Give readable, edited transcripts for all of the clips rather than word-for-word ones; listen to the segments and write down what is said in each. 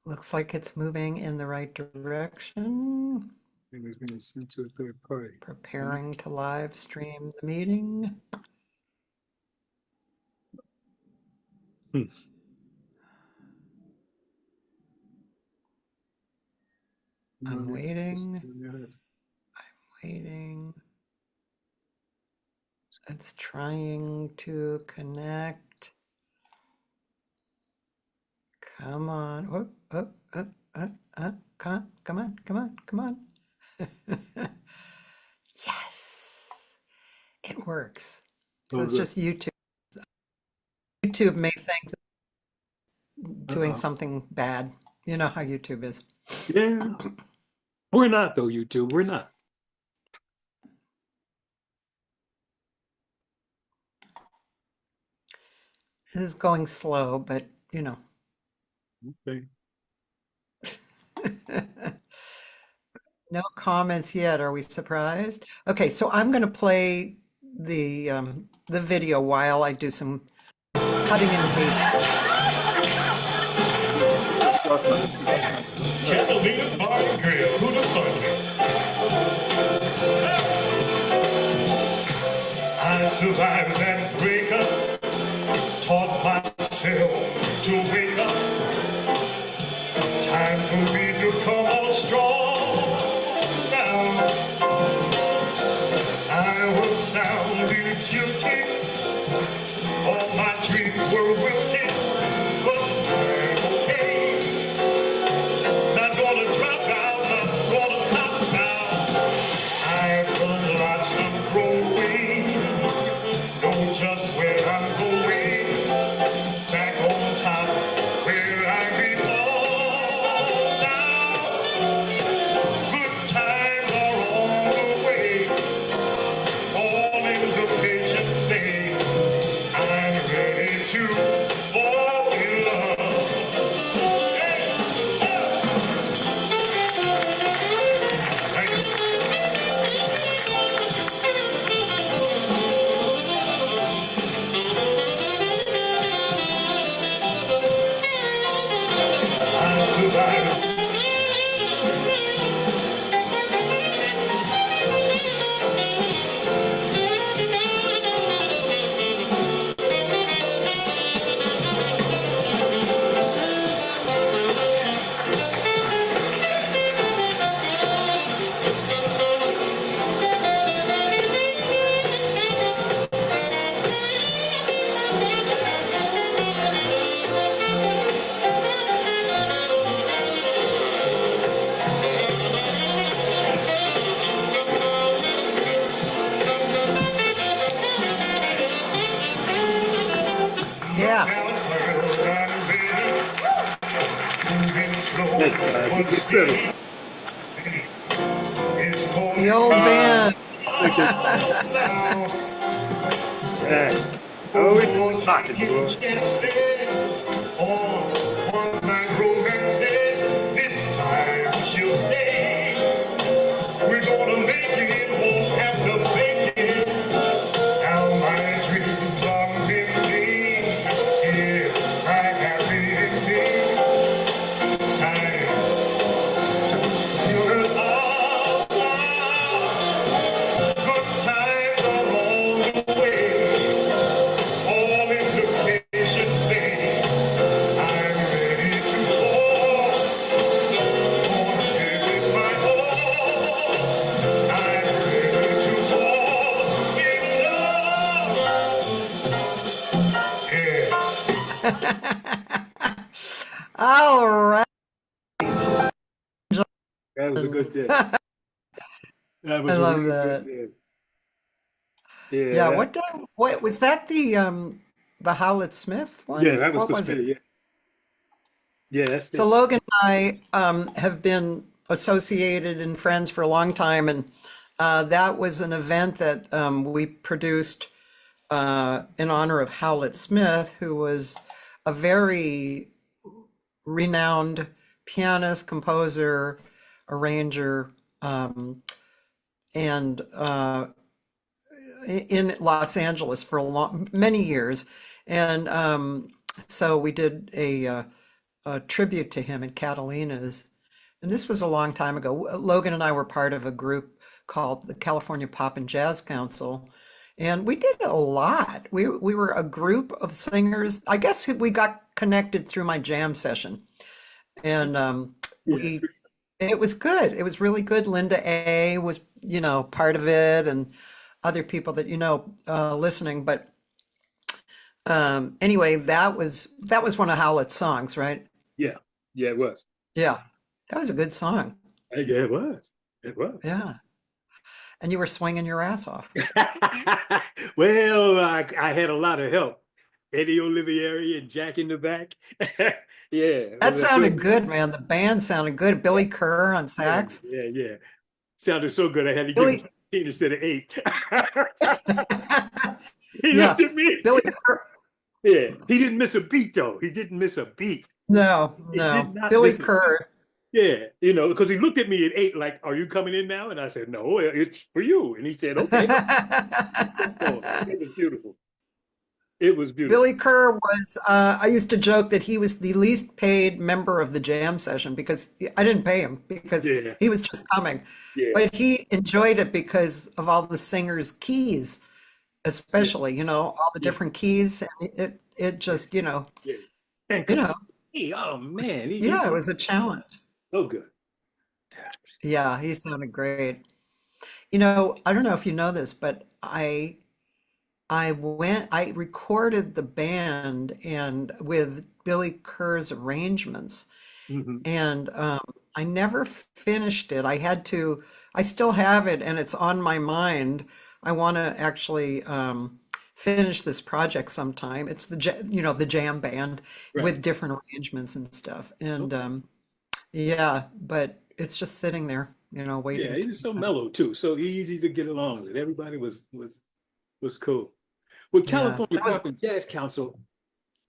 Looks like it's moving in the right direction. It was being sent to a third party. Preparing to live stream the meeting. I'm waiting. Waiting. It's trying to connect. Come on. Whoop, come on. Yes, it works. So it's just YouTube. YouTube may think doing something bad. You know how YouTube is. Yeah. We're not though, YouTube. We're not. This is going slow, but you know. Okay. No comments yet. Are we surprised? Okay, so I'm going to play the video while I do some cutting and pasting. Chandelier Bar and Grill, who'd have thought it? I survived that breakup, taught myself to wake up. Time for me to come on strong now. I was soundly guilty, all my dreams were wilted, but I'm okay. Not gonna drop out, not gonna cop out. I've done lots of growing, know just where I'm going, back on top where I belong now. Good times are on the way, all in the patience say, I'm ready to fall in love. Hey, thank you. I survived. Yeah. The old band. Yeah. Oh, we're talking, bro. This time she'll stay. We're gonna make it, won't have to fake it. Now my dreams are ending. Here's my happy ending. Time to feel it all. Good times are on the way. All implications say I'm ready to fall. Gonna give it my all. I'm ready to fall in love. Yeah. All right. That was a good day. That was I a love really that. good day. Yeah. What was that? The Howlett Smith one? Yeah, that was What for was it? Smith, yeah. Yeah, that's So it. Logan and I have been associated and friends for a long time, and that was an event that we produced in honor of Howlett Smith, who was a very renowned pianist, composer, arranger, and in Los Angeles for many years. And so we did a tribute to him at Catalina's. And this was a long time ago. Logan and I were part of a group called the California Pop and Jazz Council. And we did a lot. We were a group of singers. I guess we got connected through my jam session. And Yeah. it was good. It was really good. Linda A was, part of it, and other people that listening. But anyway, that was one of Howlett's songs, right? Yeah. Yeah, it was. Yeah, that was a good song. Yeah, it was. It was. Yeah, and you were swinging your ass off. Well, I had a lot of help. Eddie Olivieri and Jack in the back. Yeah. That sounded good, man. The band sounded good. Billy Kerr on sax. Yeah. Sounded so good. I had to give Billy, him 15 instead of 8. He yeah, looked at me. Billy Kerr. Yeah. He didn't miss a beat, though. He didn't miss a beat. No, He did no, not Billy miss a beat. Kerr. Yeah, because he looked at me at 8, like, "Are you coming in now?" And I said, "No, it's for you." And he said, "Okay." Oh, it was beautiful. It was beautiful. Billy Kerr was, I used to joke that he was the least paid member of the jam session because I didn't pay him because Yeah, he was just coming. yeah, But he enjoyed it because of all the singers' keys, yeah, especially, all the yeah, different keys. And it just, yeah. And you know, Hey, oh man, yeah, it he's was a challenge. so good. Yeah, he sounded great. I don't know if you know this, but I recorded the band and with Billy Kerr's arrangements, Hmm. and I never finished it. I still have it, and it's on my mind. I want to actually finish this project sometime. It's the jam band Right. with different arrangements and stuff. And Okay. yeah, but it's just sitting there, Yeah, waiting he to was be so done. mellow too, so easy to get along with. Everybody was cool. With Yeah, California that was. Pop and Jazz Council,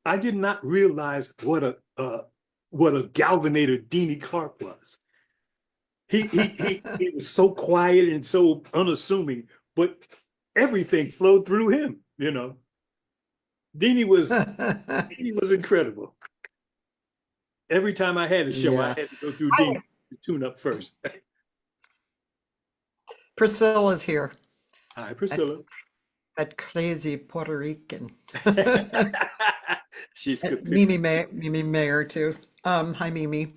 I did not realize what a galvanator Deanie Clark was. He was so quiet and so unassuming, but everything flowed through him. Deanie was Deanie was incredible. Every time I had a show, I Yeah. had to go through I, Deanie to tune up first. Priscilla's here. Hi, That Priscilla. that crazy Puerto Rican. She's And good picture. Mimi Mayer too. Hi Mimi.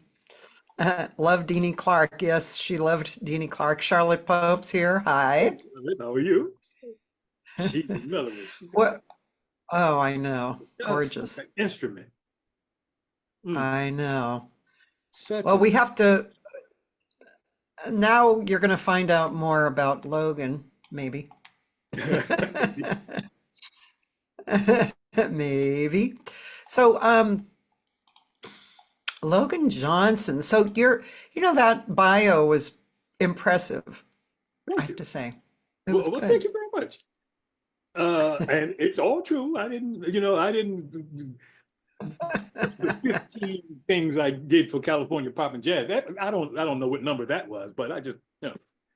Love Deanie Clark. Yes, she loved Deanie Clark. Charlotte Pope's here. Hey, Hi. Charlotte, how are you? She's a melodist. She's a What? Oh, I know. such Gorgeous. an instrument. Mm, I know. such Well, a we have to, now you're going to find out more about Logan, maybe. Maybe. So, Logan Johnson. So that bio was impressive, I Thank have you. to say. It was Well, thank good. you very much. And it's all true. I didn't the 15 things I did for California Pop and Jazz. That I don't know what number that was, but I just,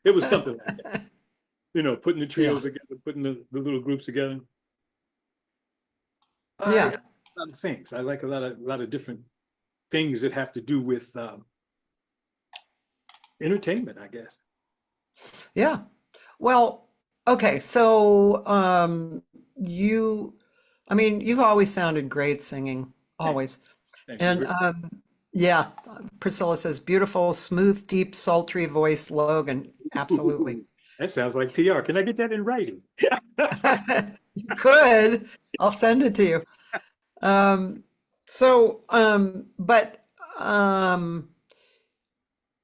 it was something like that. Putting the Yeah. trios together, putting the little groups together. I Yeah. like a lot of things. I like a lot of different things that have to do with entertainment, I guess. Yeah. Well, okay. So, you've always sounded great singing, Thank, always. thank you And very yeah, Priscilla says, beautiful, smooth, deep, sultry voice, Logan. Absolutely. much. That sounds like PR. Can I get that in writing? You could. I'll send it to you. But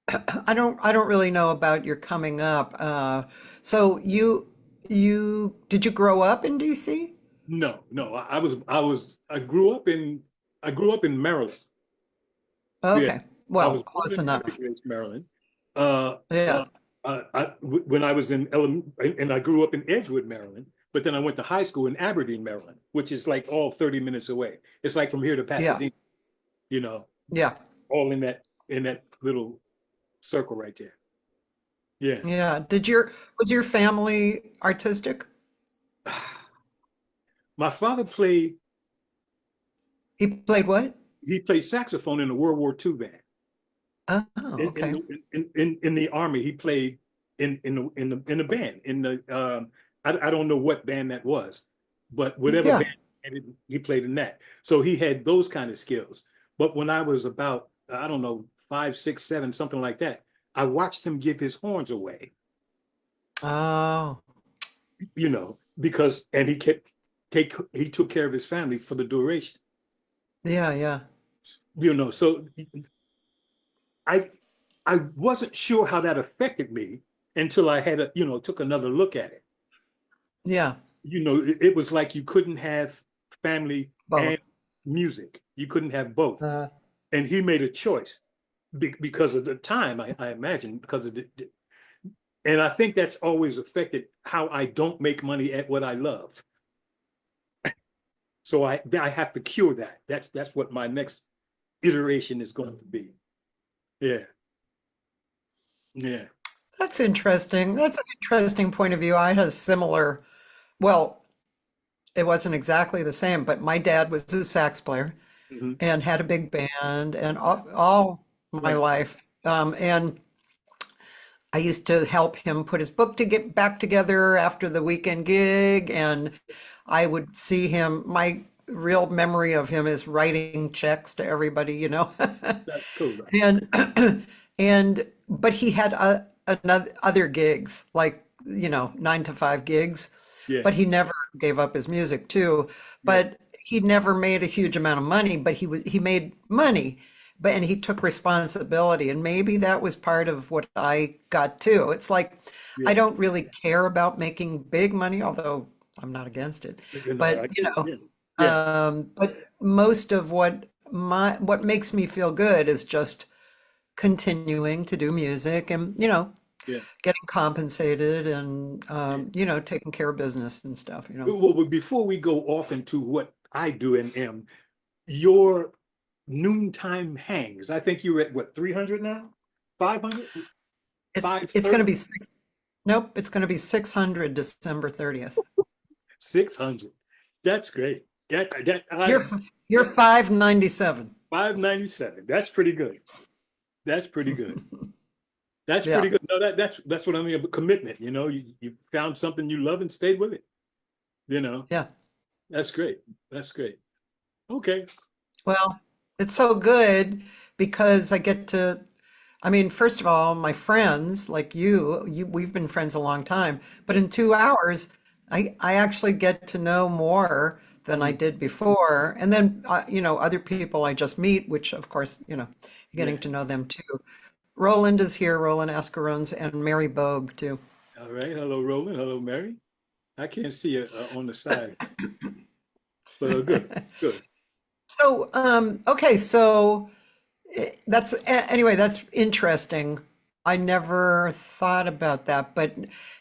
I don't really know about your coming up. So did you grow up in DC? No, no. I grew up in Maryland. Yeah, Okay. I Well, was born close in enough. Happy Place, Maryland. Uh, Yeah. uh, when I was in and I grew up in Edgewood, Maryland. But then I went to high school in Aberdeen, Maryland, which is like all 30 minutes away. It's like from here to Yeah. Pasadena, you know, Yeah. all in that little circle right there. Yeah. Yeah. Was your family artistic? My father played He played what? he played saxophone in the World War II band. Oh, In, okay. in the army, he played in the band. I don't know what band that was, but whatever Yeah. band he played in that. So he had those kind of skills. But when I was about, I don't know, 5, 6, 7, something like that, I watched him give his horns away, Oh, because and he took care of his family for the duration, yeah, yeah, so I I wasn't sure how that affected me until I had took another look at it. yeah. It was like you couldn't have family and Both. music. You couldn't have both. And he made a choice because of the time, I imagine, because of and I think that's always affected how I don't make money at what I love. So I have to cure that. That's what my next iteration is going to be. Yeah. Yeah. That's interesting. That's an interesting point of view. I had a similar, well, it wasn't exactly the same, but my dad was a sax player Mhm. and had a big band and all my Right. life. And I used to help him put his book to get back together after the weekend gig, and I would see him. My real memory of him is writing checks to everybody, That's cool. Right? and but he had another other gigs, like 9 to 5 gigs, Yeah. but he never gave up his music too. Yeah. But he never made a huge amount of money, but he made money, but and he took responsibility, and maybe that was part of what I got too. It's like I Yeah. don't really care about making big money, although I'm not against it. But Yeah. Yeah. but most of what makes me feel good is just continuing to do music and Yeah. getting compensated and taking care of business and stuff. Well, before we go off into what I do and am, your noontime hangs. I think you're at what, 300 now? 500? It's going to be 530? six. Nope, it's going to be 600 December 30th. 600. That's great. You're you're 597. 597. That's pretty good. That's pretty good. That's Yeah. pretty good. No, that's what I mean about commitment. You found something you love and stayed with it. Yeah. That's great. That's great. Okay. Well, it's so good because I get to, I mean, first of all, my friends like we've been friends a long time, but in 2 hours, I actually get to know more than I did before. And then, other people I just meet, which of course, getting Yeah. to know them too. Roland is here, Roland Ascarones, and Mary Bogue too. All right. Hello, Roland. Hello, Mary. I can't see you on the side, but good. Good. So, okay, so anyway, that's interesting. I never thought about that, but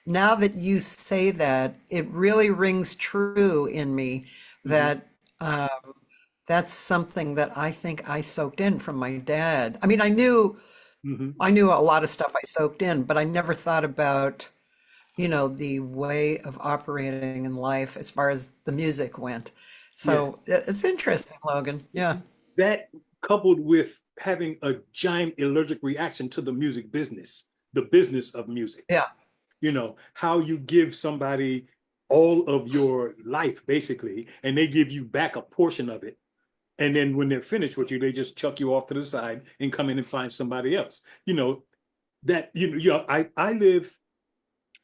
now that you say that, it really rings true in me Mhm. that that's something that I think I soaked in from my dad. I mean, I knew a lot of stuff I soaked in, but I never thought about, the way of operating in life as far as the music went. Yeah. So it's interesting, Logan. Yeah. That coupled with having a giant allergic reaction to the music business, the business of music, Yeah. how you give somebody all of your life basically, and they give you back a portion of it. And then when they're finished with you, they just chuck you off to the side and come in and find somebody else.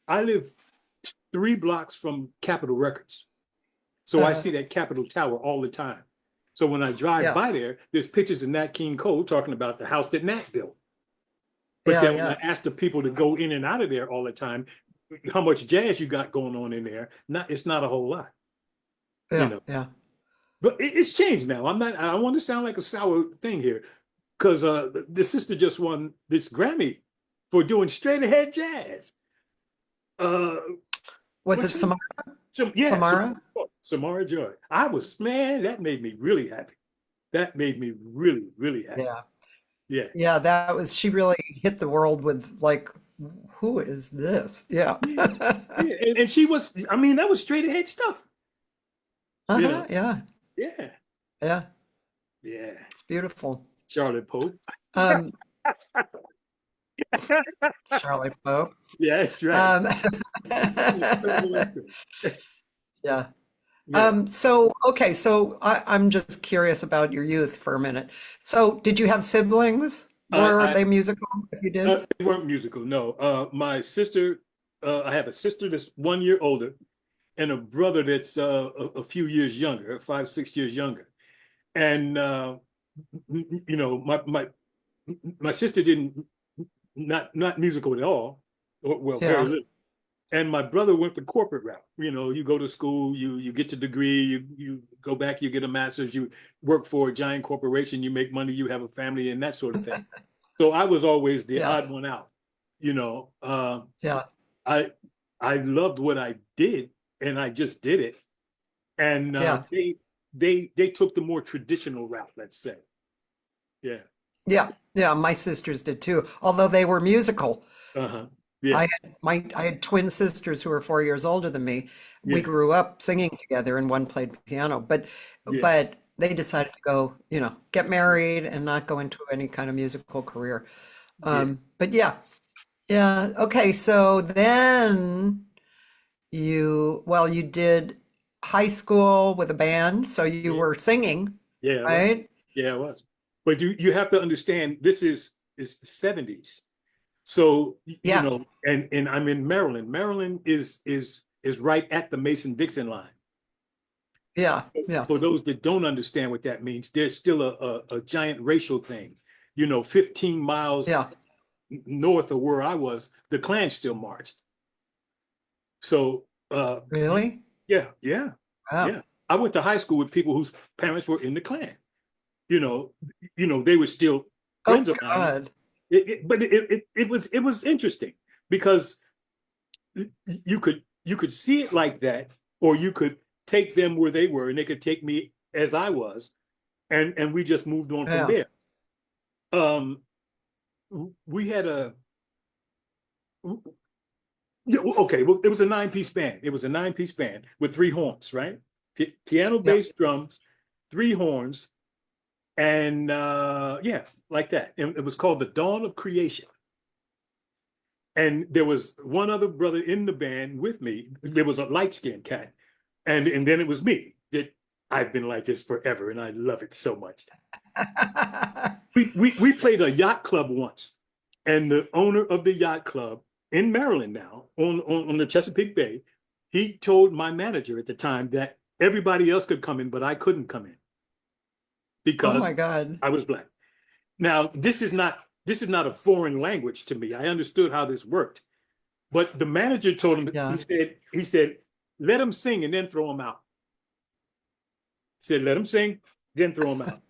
I live 3 blocks from Capitol Records. So I see that Capitol Tower all the time. So when I drive Yeah. by there, there's pictures of Nat King Cole talking about the house that Nat built. But Yeah, then when yeah. I ask the people to go in and out of there all the time, how much jazz you got going on in there? It's not a whole lot, Yeah. Yeah. But it's changed now. I don't want to sound like a sour thing here, because the sister just won this Grammy for doing straight ahead jazz. Was it What's her- Yeah, Samara? Samara Joy. That made me really happy. That made me really, really happy. Yeah. Yeah. Yeah, she really hit the world with like, who is this? Yeah. Yeah. And she was, that was straight ahead stuff. Uh-huh. Yeah. Yeah. Yeah. Yeah. It's beautiful. Charlotte Pope. Um, Charlie Pope. Yeah, that's right. Um, yeah. Yeah. So, okay, so I'm just curious about your youth for a minute. So, did you have siblings? Were I they musical if you did? they weren't musical, no. My sister, I have a sister that's 1 year older and a brother that's a few years younger, 5, 6 years younger. And you know, my sister didn't not musical at all, or well, very Yeah. little. And my brother went the corporate route. You know, you go to school, you get your degree, you go back, you get a master's, you work for a giant corporation, you make money, you have a family, and that sort of thing. So I was always the Yeah. odd one out. You know, Yeah. I I loved what I did, and I just did it. And Yeah. they took the more traditional route, let's say. Yeah. Yeah. Yeah. My sisters did too, although they were musical. Uh-huh. Yeah. I had twin sisters who were 4 years older than me. We Yeah. grew up singing together, and one played piano, Yeah. but they decided to go, get married and not go into any kind of musical career. Yeah. But yeah, yeah. Okay, so then you did high school with a band, so you Yeah. were singing, Yeah. It was. right? Yeah, it was. But you have to understand this is 70s. So you Yeah, know, and I'm in Maryland. Maryland is right at the Mason-Dixon line. yeah, yeah, For those that don't understand what that means, there's still a giant racial thing. You know, 15 miles yeah. north of where I was, the Klan still marched. So Really? yeah, yeah, Wow. yeah. I went to high school with people whose parents were in the Klan. You know, they were still Oh friends of mine. God. But it was interesting because you could see it like that, or you could take them where they were, and they could take me as I was, and we just moved on from Yeah. there. We had a yeah, okay. Well, it was a 9-piece band. It was a 9-piece band with 3 horns, right? Piano, Yep. bass, drums, 3 horns, and yeah, like that. And it was called the Dawn of Creation. And there was one other brother in the band with me. There was a light-skinned cat, and then it was me. That I've been like this forever, and I love it so much. We played a yacht club once, and the owner of the yacht club in Maryland now on the Chesapeake Bay, he told my manager at the time that everybody else could come in, but I couldn't come in Oh because my God. I was Black. Now, this is not a foreign language to me. I understood how this worked, but the manager told him, Yeah. he said, let him sing and then throw him out. He said, let him sing, then throw him out.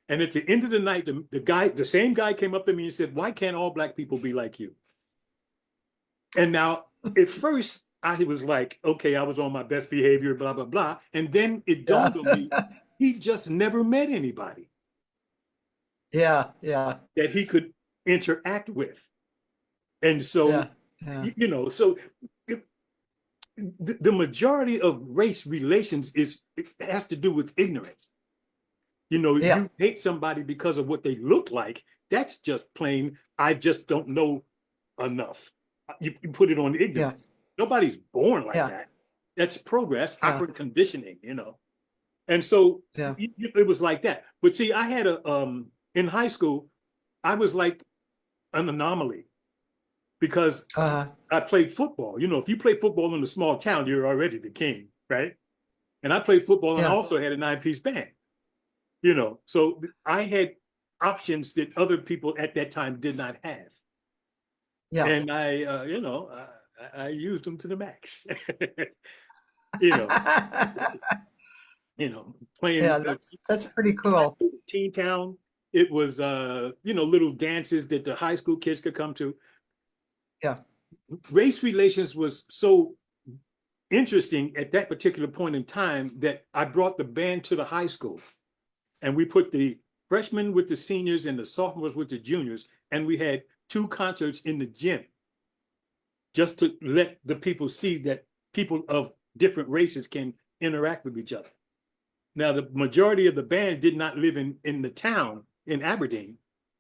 And at the end of the night, the same guy came up to me and said, why can't all Black people be like you? And now, at first, I was like, okay, I was on my best behavior, blah, blah, blah. And then it dawned on me, he just never met anybody Yeah, yeah, that he could interact with. And so, yeah, yeah. So the majority of race relations has to do with ignorance. Yeah. You hate somebody because of what they look like. That's just plain, I just don't know enough. You put it on ignorance. Nobody's born like Yeah. that. That's progress, Yeah. operant conditioning, And so Yeah. it was like that. But see, I had in high school, I was like an anomaly because I played football. If you play football in a small town, you're already the king, right? And I played football and I Yeah. also had a 9-piece band. So I had options that other people at that time did not have. Yeah. And I used them to the max. Playing Yeah, that's pretty cool. Teen Town. It was little dances that the high school kids could come to. Yeah. Race relations was so interesting at that particular point in time that I brought the band to the high school. And we put the freshmen with the seniors and the sophomores with the juniors, and we had 2 concerts in the gym just to let the people see that people of different races can interact with each other. Now, the majority of the band did not live in the town in Aberdeen,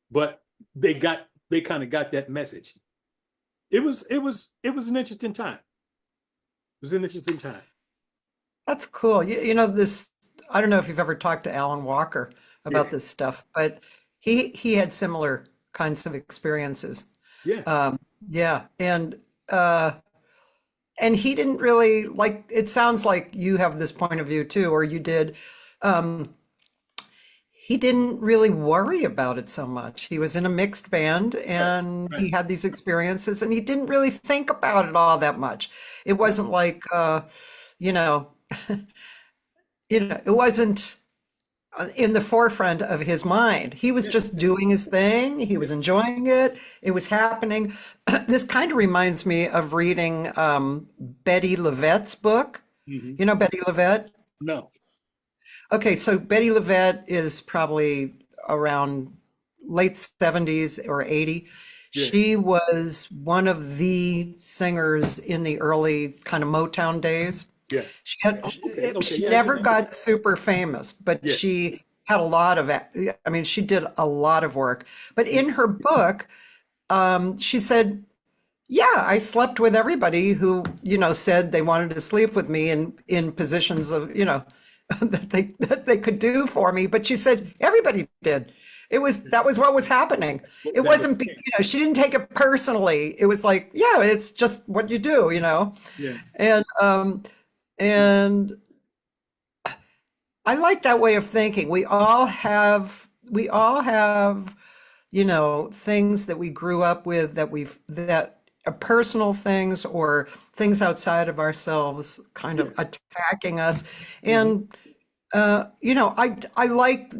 but they kind of got that message. It was an interesting time. It was an interesting time. That's cool. You know, this, I don't know if you've ever talked to Alan Walker about Yeah. this stuff, but he had similar kinds of experiences. Yeah. Yeah. And he didn't really like, it sounds like you have this point of view too, or you did. Um, he didn't really worry about it so much. He was in a mixed band and Right. he had these experiences and he didn't really think about it all that much. It wasn't like, you know, it wasn't in the forefront of his mind. He was just doing his thing. He was enjoying it. It was happening. This kind of reminds me of reading Betty LaVette's book. Mhm. You know Betty LaVette? No. Okay, so Betty LaVette is probably around late 70s or 80. Yeah. She was one of the singers in the early kind of Motown days. Yeah. She had, Okay. she Yeah. never got super famous, but Yeah. she had a lot of, I mean, she did a lot of work. But in her book, she said, yeah, I slept with everybody who, said they wanted to sleep with me in positions of, that they could do for me. But she said everybody did. That was what was happening. It That wasn't, was- she didn't take it personally. It was like, yeah, it's just what you do, Yeah. And I like that way of thinking. We all have, things that we grew up with that are personal things or things outside of ourselves kind of attacking us. And I like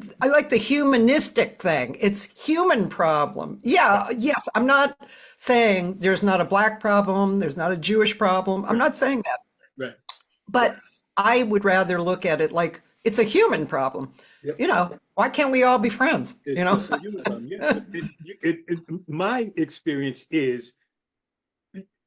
the humanistic thing. It's human problem. Yeah, yes, I'm not saying there's not a black problem, there's not a Jewish problem. I'm not saying that. Right. But I would rather look at it like it's a human problem. Yep. Why can't we all be friends? It's a human problem. Yeah. My experience is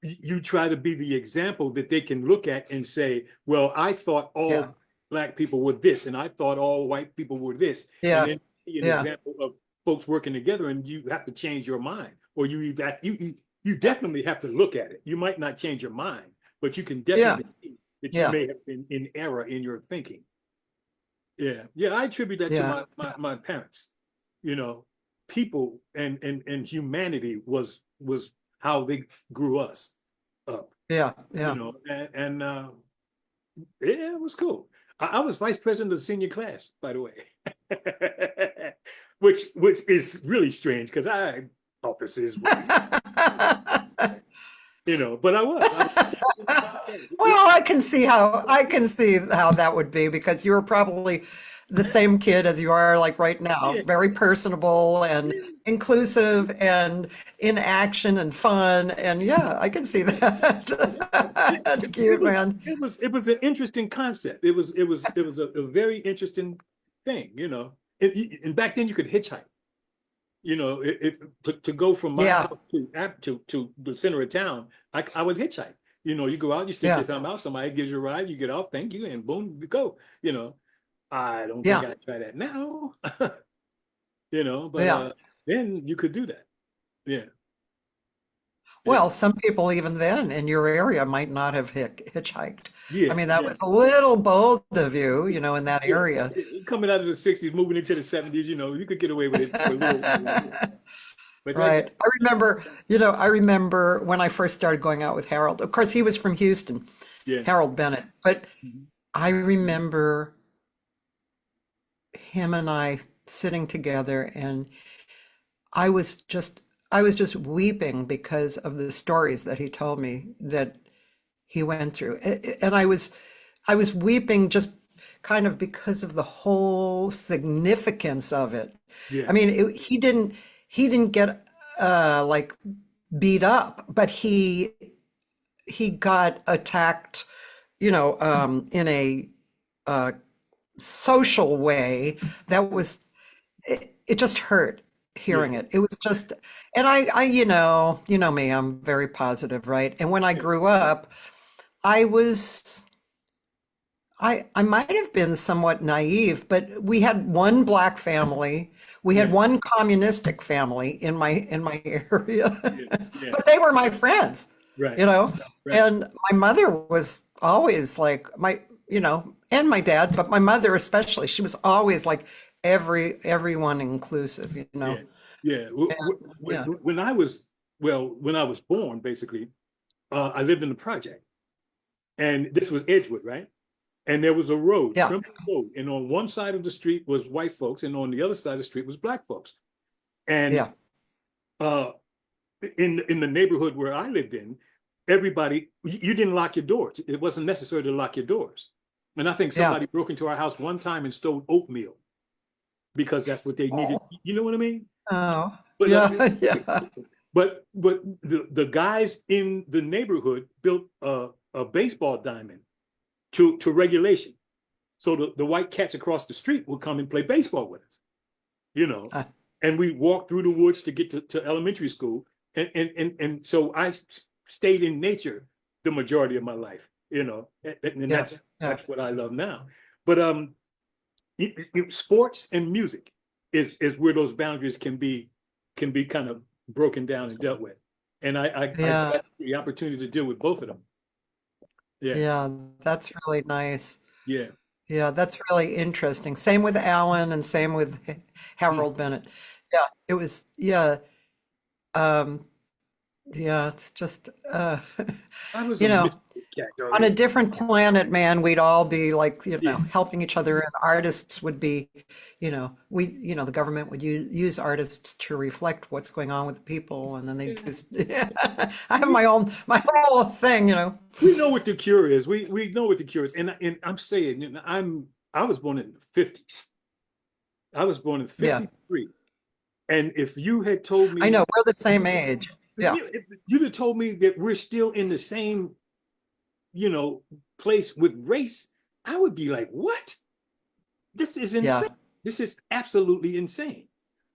you try to be the example that they can look at and say, well, I thought all Yeah. black people were this, and I thought all white people were this. Yeah. And then see an Yeah. example of folks working together, and you have to change your mind, or you definitely have to look at it. You might not change your mind, but you can definitely see that you Yeah. may have been in error in your thinking. Yeah, yeah, I attribute that Yeah. to my parents. People and humanity was how they grew us up. Yeah. Yeah. And yeah, it was cool. I was vice president of the senior class, by the way, which is really strange because I offices, but I was. Well, I can see how that would be because you were probably the same kid as you are like right now, Yeah. very personable and inclusive and in action and fun. And yeah, I can see that. That's cute, man. It was an interesting concept. It was a very interesting thing, and back then you could hitchhike. To go from my Yeah. house to the center of town, I would hitchhike. You go out, you stick Yeah. your thumb out, somebody gives you a ride, you get off, thank you, and boom, you go. I don't Yeah. think I'd try that now. But Yeah. then you could do that. Yeah. Well, some people even then in your area might not have hitchhiked. Yeah. I mean, that yeah. was a little bold of you, in that Yeah, area. coming out of the 60s, moving into the 70s, you could get away with it for a little while. But Right. I remember when I first started going out with Harold. Of course, he was from Houston, yeah. Harold Bennett. But Mhm. I remember him and I sitting together and I was just weeping because of the stories that he told me that he went through. And I was weeping just kind of because of the whole significance of it. Yeah. I mean, he didn't get like beat up, but he got attacked, in a social way that was it just hurt hearing it. It was just, and I me, I'm very positive, right? And when I grew up, I was I might have been somewhat naive, but we had one black family. We had Yeah, one communistic family in my area, yeah, yeah. but they were my friends, Right, you know. right. And my mother was always like and my dad, but my mother especially, she was always like everyone inclusive, you know. Yeah, yeah. Yeah, When I was, when I was born, basically, I lived in the project, and this was Edgewood, right? And there was a road, yeah, Trimble Road, and on one side of the street was white folks, and on the other side of the street was black folks. And yeah, uh, in the neighborhood where I lived in, everybody, you didn't lock your doors. It wasn't necessary to lock your doors. And I think yeah. somebody broke into our house one time and stole oatmeal because that's what they needed. Oh, You know what I mean? oh, But yeah, yeah, the guys in the neighborhood built a baseball diamond to regulation. So the white cats across the street would come and play baseball with us, you know. uh, And we walked through the woods to get to elementary school. And so I stayed in nature the majority of my life, you know, and yeah, yeah. that's what I love now. But sports and music is where those boundaries can be kind of broken down and dealt with. And I Yeah, got the opportunity to deal with both of them. Yeah, yeah, that's really nice. yeah. Yeah, that's really interesting. Same with Alan and same with Mm. Harold Bennett. Yeah, it was, yeah, um, yeah, it's just, I was you a know, misfit cat, on a darling. different planet, man, we'd all be like, Yeah, helping each other, and artists would be, the government would use artists to reflect what's going on with the people, and then they yeah. just, I have my whole thing, We know what the cure is. We know what the cure is. And I'm saying, I was born in the 50s. I was born in Yeah, 53. And if you had told I me, know, we're the same age. Yeah, if you'd have told me that we're still in the same, you know, place with race, I would be like, what? This is yeah, insane. This is absolutely insane.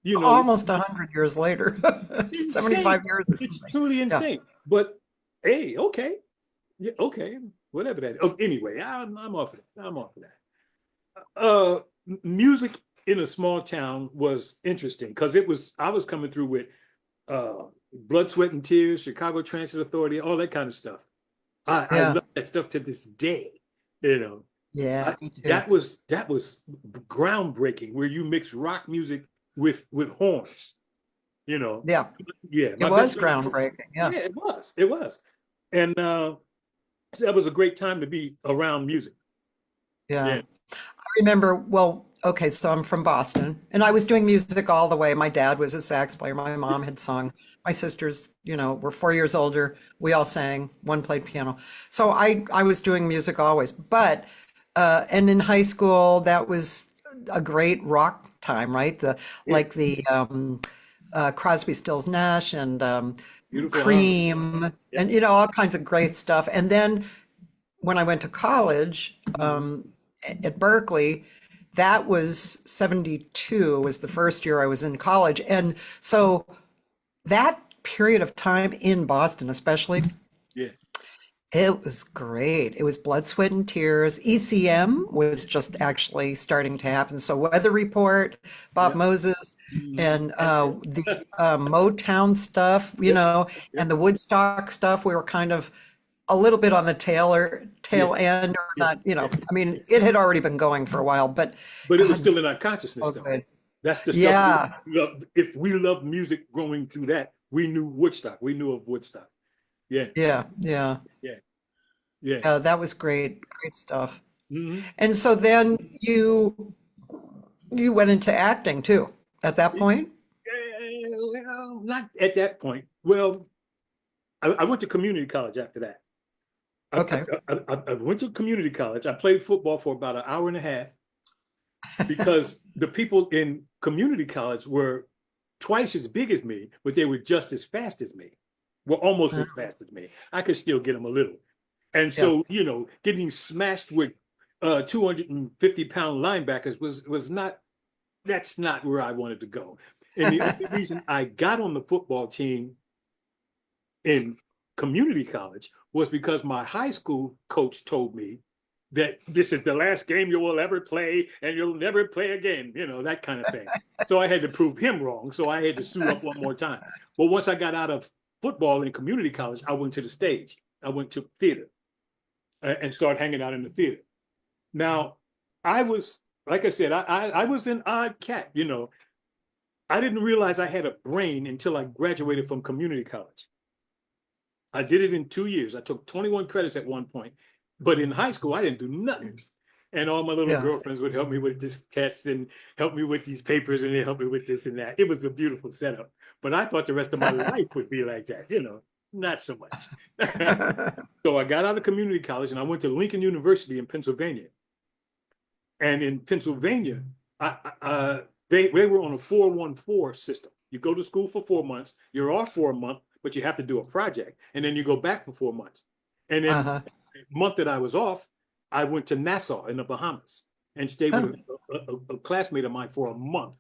You know, almost 100 years later, it's insane. 75 years or It's something. truly Yeah, insane. But hey, okay. Yeah, okay. Whatever that is. Oh, anyway, I'm off of that. I'm off of that. Music in a small town was interesting because I was coming through with uh Blood, Sweat, and Tears, Chicago Transit Authority, all that kind of stuff. I yeah, love that stuff to this day. You know, yeah, me too. that was groundbreaking where you mix rock music with horns. You know, Yeah, yeah, it my best was friend. groundbreaking. Yeah, Yeah, it was, and that was a great time to be around music. yeah. Yeah, I remember, well, okay, so I'm from Boston, and I was doing music all the way. My dad was a sax player. My mom had sung. My sisters, were 4 years older. We all sang. One played piano. So I was doing music always. But and in high school, that was a great rock time, right? The yeah, like the Crosby, Stills, Nash, and beautiful harmony. Cream, Yeah. and all kinds of great stuff. And then when I went to college Mhm. at Berkeley, that was 72 was the first year I was in college. And so that period of time in Boston, especially, Yeah, it was great. It was blood, sweat, and tears. ECM was yeah, just actually starting to happen. So Weather Report, Bob yeah. Moses, Mhm. and the Motown stuff, Yep, and yep, the Woodstock stuff. We were kind of a little bit on the yeah, tail end, or yeah, not. yeah, I mean, yeah. it had already been going for a while, but But it was God, still in our consciousness, so though. good. That's the stuff we Yeah, loved. If we loved music growing through that, we knew Woodstock. We knew of Woodstock. Yeah, yeah, yeah, yeah, yeah. yeah. That was great, great stuff. Hmm. And so then you went into acting too at that point? Well, not at that point. Well, I went to community college after that. Okay. I went to community college. I played football for about an hour and a half because the people in community college were twice as big as me, but they were just as fast as me. Were almost as fast as me. I could still get them a little. And Yeah, so, getting smashed with 250-pound linebackers was not, that's not where I wanted to go. And the only reason I got on the football team in community college was because my high school coach told me that this is the last game you will ever play and you'll never play again, that kind of thing. So I had to prove him wrong. So I had to suit up one more time. But once I got out of football in community college, I went to the stage. I went to theater and started hanging out in the theater. Now, I was, like I said, I was an odd cat, I didn't realize I had a brain until I graduated from community college. I did it in 2 years. I took 21 credits at one point, but in high school, I didn't do nothing. And all my little girlfriends would help me with this test and help me with these papers and they help me with this and that. It was a beautiful setup, but I thought the rest of my life would be like that, not so much. So I got out of community college and I went to Lincoln University in Pennsylvania. And in Pennsylvania, they were on a 4-1-4 system. You go to school for 4 months, you're off for a month, but you have to do a project. And then you go back for 4 months. And then the month that I was off, I went to Nassau in the Bahamas and stayed with a classmate of mine for a month.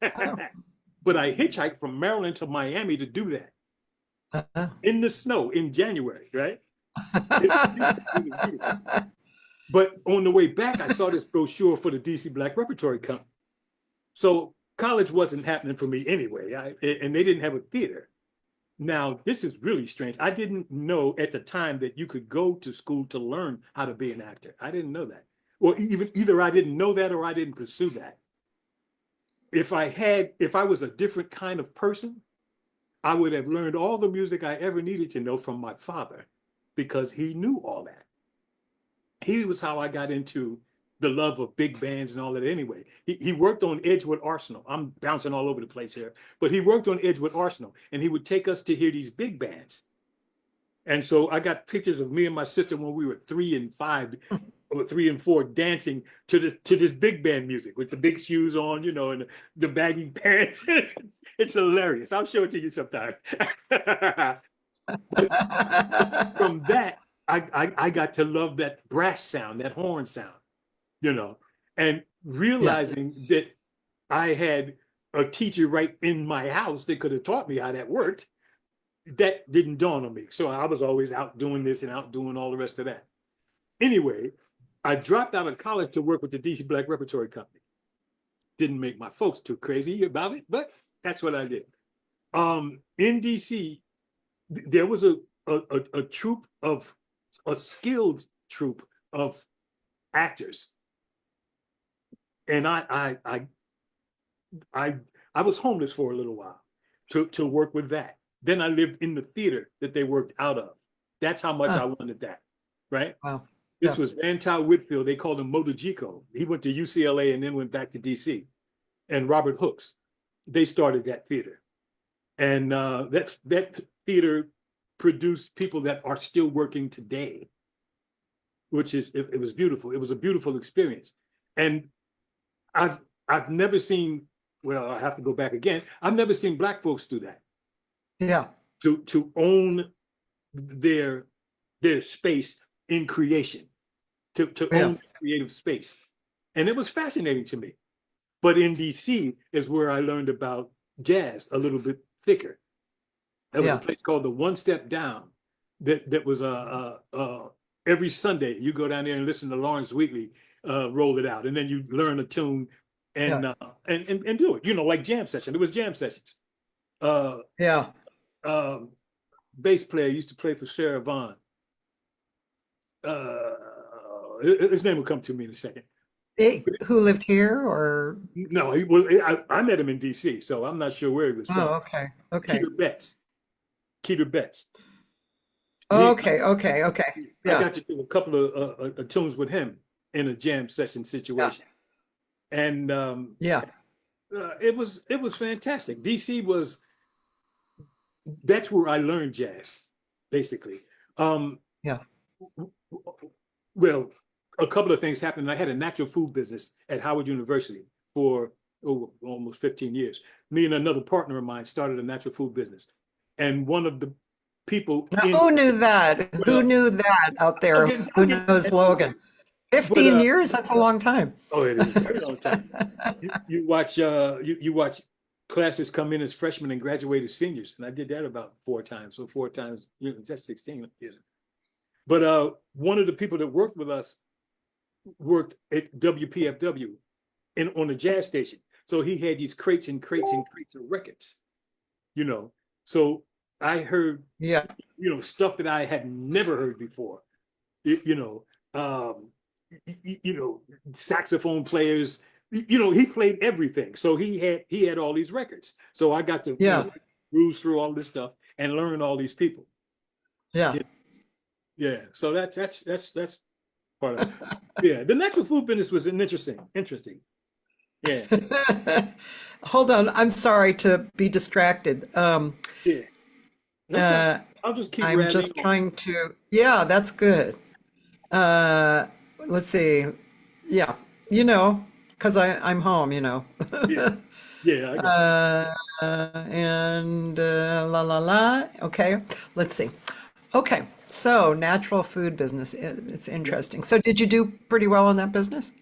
But I hitchhiked from Maryland to Miami to do that in the snow in January, right? It was beautiful. But on the way back, I saw this brochure for the DC Black Repertory Company. So college wasn't happening for me anyway, and they didn't have a theater. Now, this is really strange. I didn't know at the time that you could go to school to learn how to be an actor. I didn't know that. Or either I didn't know that or I didn't pursue that. If I was a different kind of person, I would have learned all the music I ever needed to know from my father because he knew all that. He was how I got into the love of big bands and all that anyway. He worked on Edgewood Arsenal. I'm bouncing all over the place here, but he worked on Edgewood Arsenal and he would take us to hear these big bands. And so I got pictures of me and my sister when we were 3 and 5 or 3 and 4 dancing to this big band music with the big shoes on, and the baggy pants. It's hilarious. I'll show it to you sometime. From that, I got to love that brass sound, that horn sound. And realizing that I had a teacher right in my house that could have taught me how that worked, that didn't dawn on me. So I was always out doing this and out doing all the rest of that. Anyway, I dropped out of college to work with the DC Black Repertory Company. Didn't make my folks too crazy about it, but that's what I did. In DC, there was a troupe of, a skilled troupe of actors. And I was homeless for a little while to work with that. Then I lived in the theater that they worked out of. That's how much I wanted that, right? Wow. This was Van Tau Whitfield. They called him Motojico. He went to UCLA and then went back to DC. And Robert Hooks. They started that theater. And that theater produced people that are still working today, which is, it was beautiful. It was a beautiful experience. And I've never seen, well, I have to go back again. I've never seen Black folks do that. Yeah. To own their space in creation, to own creative space. And it was fascinating to me. But in DC is where I learned about jazz a little bit thicker. There was a place called the One Step Down that was every Sunday you go down there and listen to Lawrence Wheatley roll it out, and then you learn a tune and do it. Like jam session. It was jam sessions. Bass player used to play for Sarah Vaughan. His name will come to me in a second. Who lived here or? No, I met him in DC, so I'm not sure where he was from. Oh, okay. Keter Betts. Okay. I got to do a couple of tunes with him in a jam session situation. And it was fantastic. DC was, that's where I learned jazz, basically. Well, a couple of things happened. I had a natural food business at Howard University for almost 15 years. Me and another partner of mine started a natural food business. And one of the people— who knew that? Who knew that out there? Who knows Logan? 15 years? That's a long time. Oh, it is a very long time. You watch classes come in as freshmen and graduate as seniors. And I did that about 4 times. So 4 times, that's 16 years. But one of the people that worked with us worked at WPFW on the jazz station. So he had these crates and crates and crates of records, you know. So I heard, Yeah. stuff that I had never heard before, you know, saxophone players, he played everything. So he had all these records. So I got to Yeah. cruise through all this stuff and learn all these people. Yeah. Yeah. So that's part of it. Yeah. The natural food business was interesting. Yeah. Hold on. I'm sorry to be distracted. Yeah. No problem. I'll just keep I'm rattling just on. trying to, yeah, that's good. Let's see. Yeah, because I'm home, Yeah. Yeah. I got And la la la. Okay, let's see. Okay, so natural food business. It's interesting. So did you do pretty well in that business?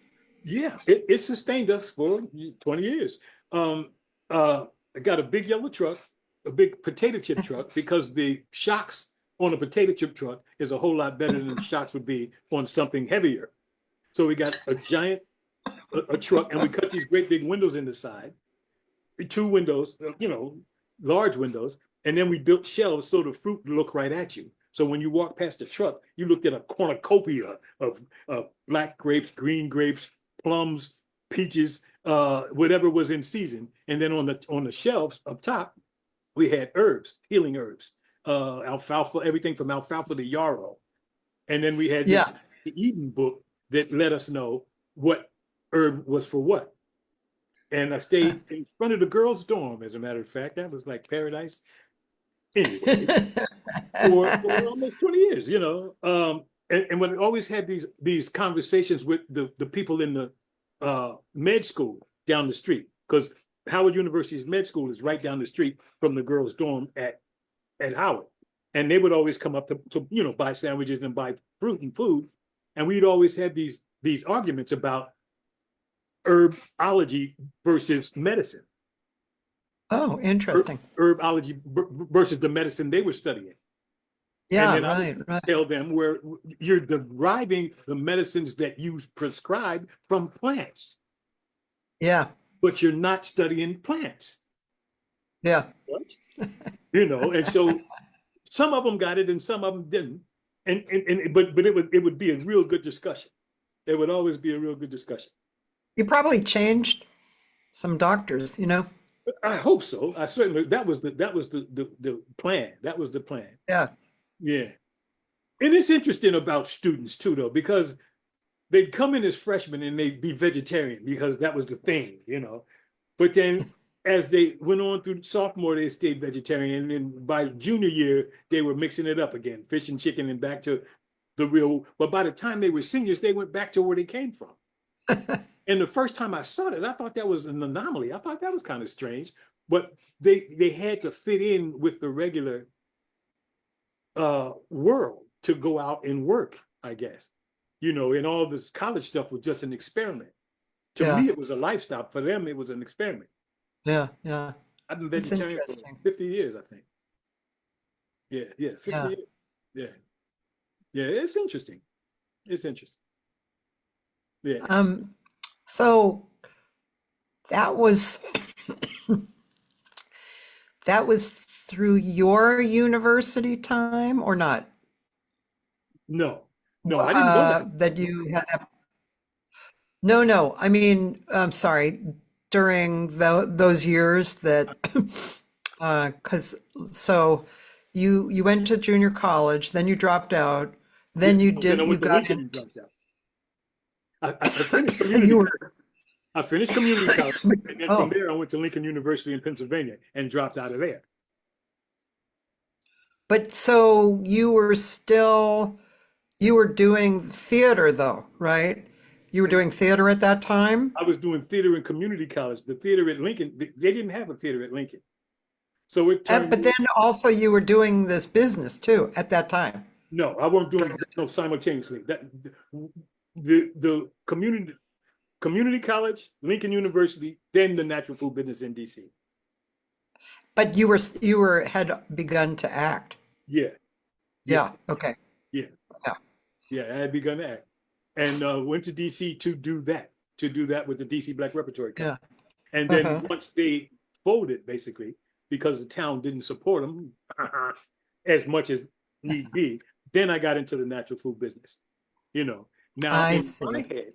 Yeah, it sustained us for 20 years. I got a big yellow truck, a big potato chip truck, because the shocks on a potato chip truck is a whole lot better than the shocks would be on something heavier. So we got a giant a truck, and we cut these great big windows in the side, 2 windows, large windows, and then we built shelves so the fruit would look right at you. So when you walk past the truck, you looked at a cornucopia of black grapes, green grapes, plums, peaches, whatever was in season. And then on the shelves up top, we had herbs, healing herbs, alfalfa, everything from alfalfa to yarrow. And then we had this Yeah. Eden book that let us know what herb was for what. And I stayed in front of the girls' dorm, as a matter of fact. That was like paradise. Anyway, for almost 20 years, and when I always had these conversations with the people in the med school down the street, because Howard University's med school is right down the street from the girls' dorm at Howard. And they would always come up to buy sandwiches and buy fruit and food. And we'd always had these arguments about herbology versus medicine. Oh, interesting. Herbology versus the medicine they were studying. Yeah, And then I right. tell them where you're deriving the medicines that you prescribe from plants, Yeah, but you're not studying plants. yeah. What? And so some of them got it and some of them didn't. But it would be a real good discussion. It would always be a real good discussion. You probably changed some doctors, I hope so. I certainly that was the plan. That was the plan. Yeah. Yeah. And it's interesting about students too, though, because they'd come in as freshmen and they'd be vegetarian because that was the thing, But then as they went on through sophomore, they stayed vegetarian. And by junior year, they were mixing it up again, fish and chicken and back to the real. But by the time they were seniors, they went back to where they came from. And the first time I saw that, I thought that was an anomaly. I thought that was kind of strange. But they had to fit in with the regular world to go out and work, I guess. And all this college stuff was just an experiment. To me, it was a lifestyle. For them, it was an experiment. Yeah, yeah. I've been It's vegetarian for interesting. 50 years, I think. Yeah, 50 Yeah. years. Yeah, it's interesting. It's interesting. Yeah. So that was through your university time or not? No, I didn't know that. That you had that. No. I mean, I'm sorry, during those years that, because so you went to junior college, then you dropped out, then you Then I you went to got Lincoln and into, dropped out. I finished and community you college. were, I finished community college, and then oh, from there I went to Lincoln University in Pennsylvania and dropped out of there. but so you were doing theater though, right? You were doing theater at that time? I was doing theater in community college. The theater at Lincoln, they didn't have a theater at Lincoln, so it turned. But then also you were doing this business too at that time. No, I wasn't doing no simultaneously. That the community college, Lincoln University, then the natural food business in DC. But you had begun to act. Yeah, Yeah. Okay. yeah, Yeah. yeah. I had begun to act. and went to DC to do that with the DC Black Repertory Company. Yeah. And then Uh-huh. once they folded, basically, because the town didn't support them as much as need be, then I got into the natural food business. You know, now I in see. my head,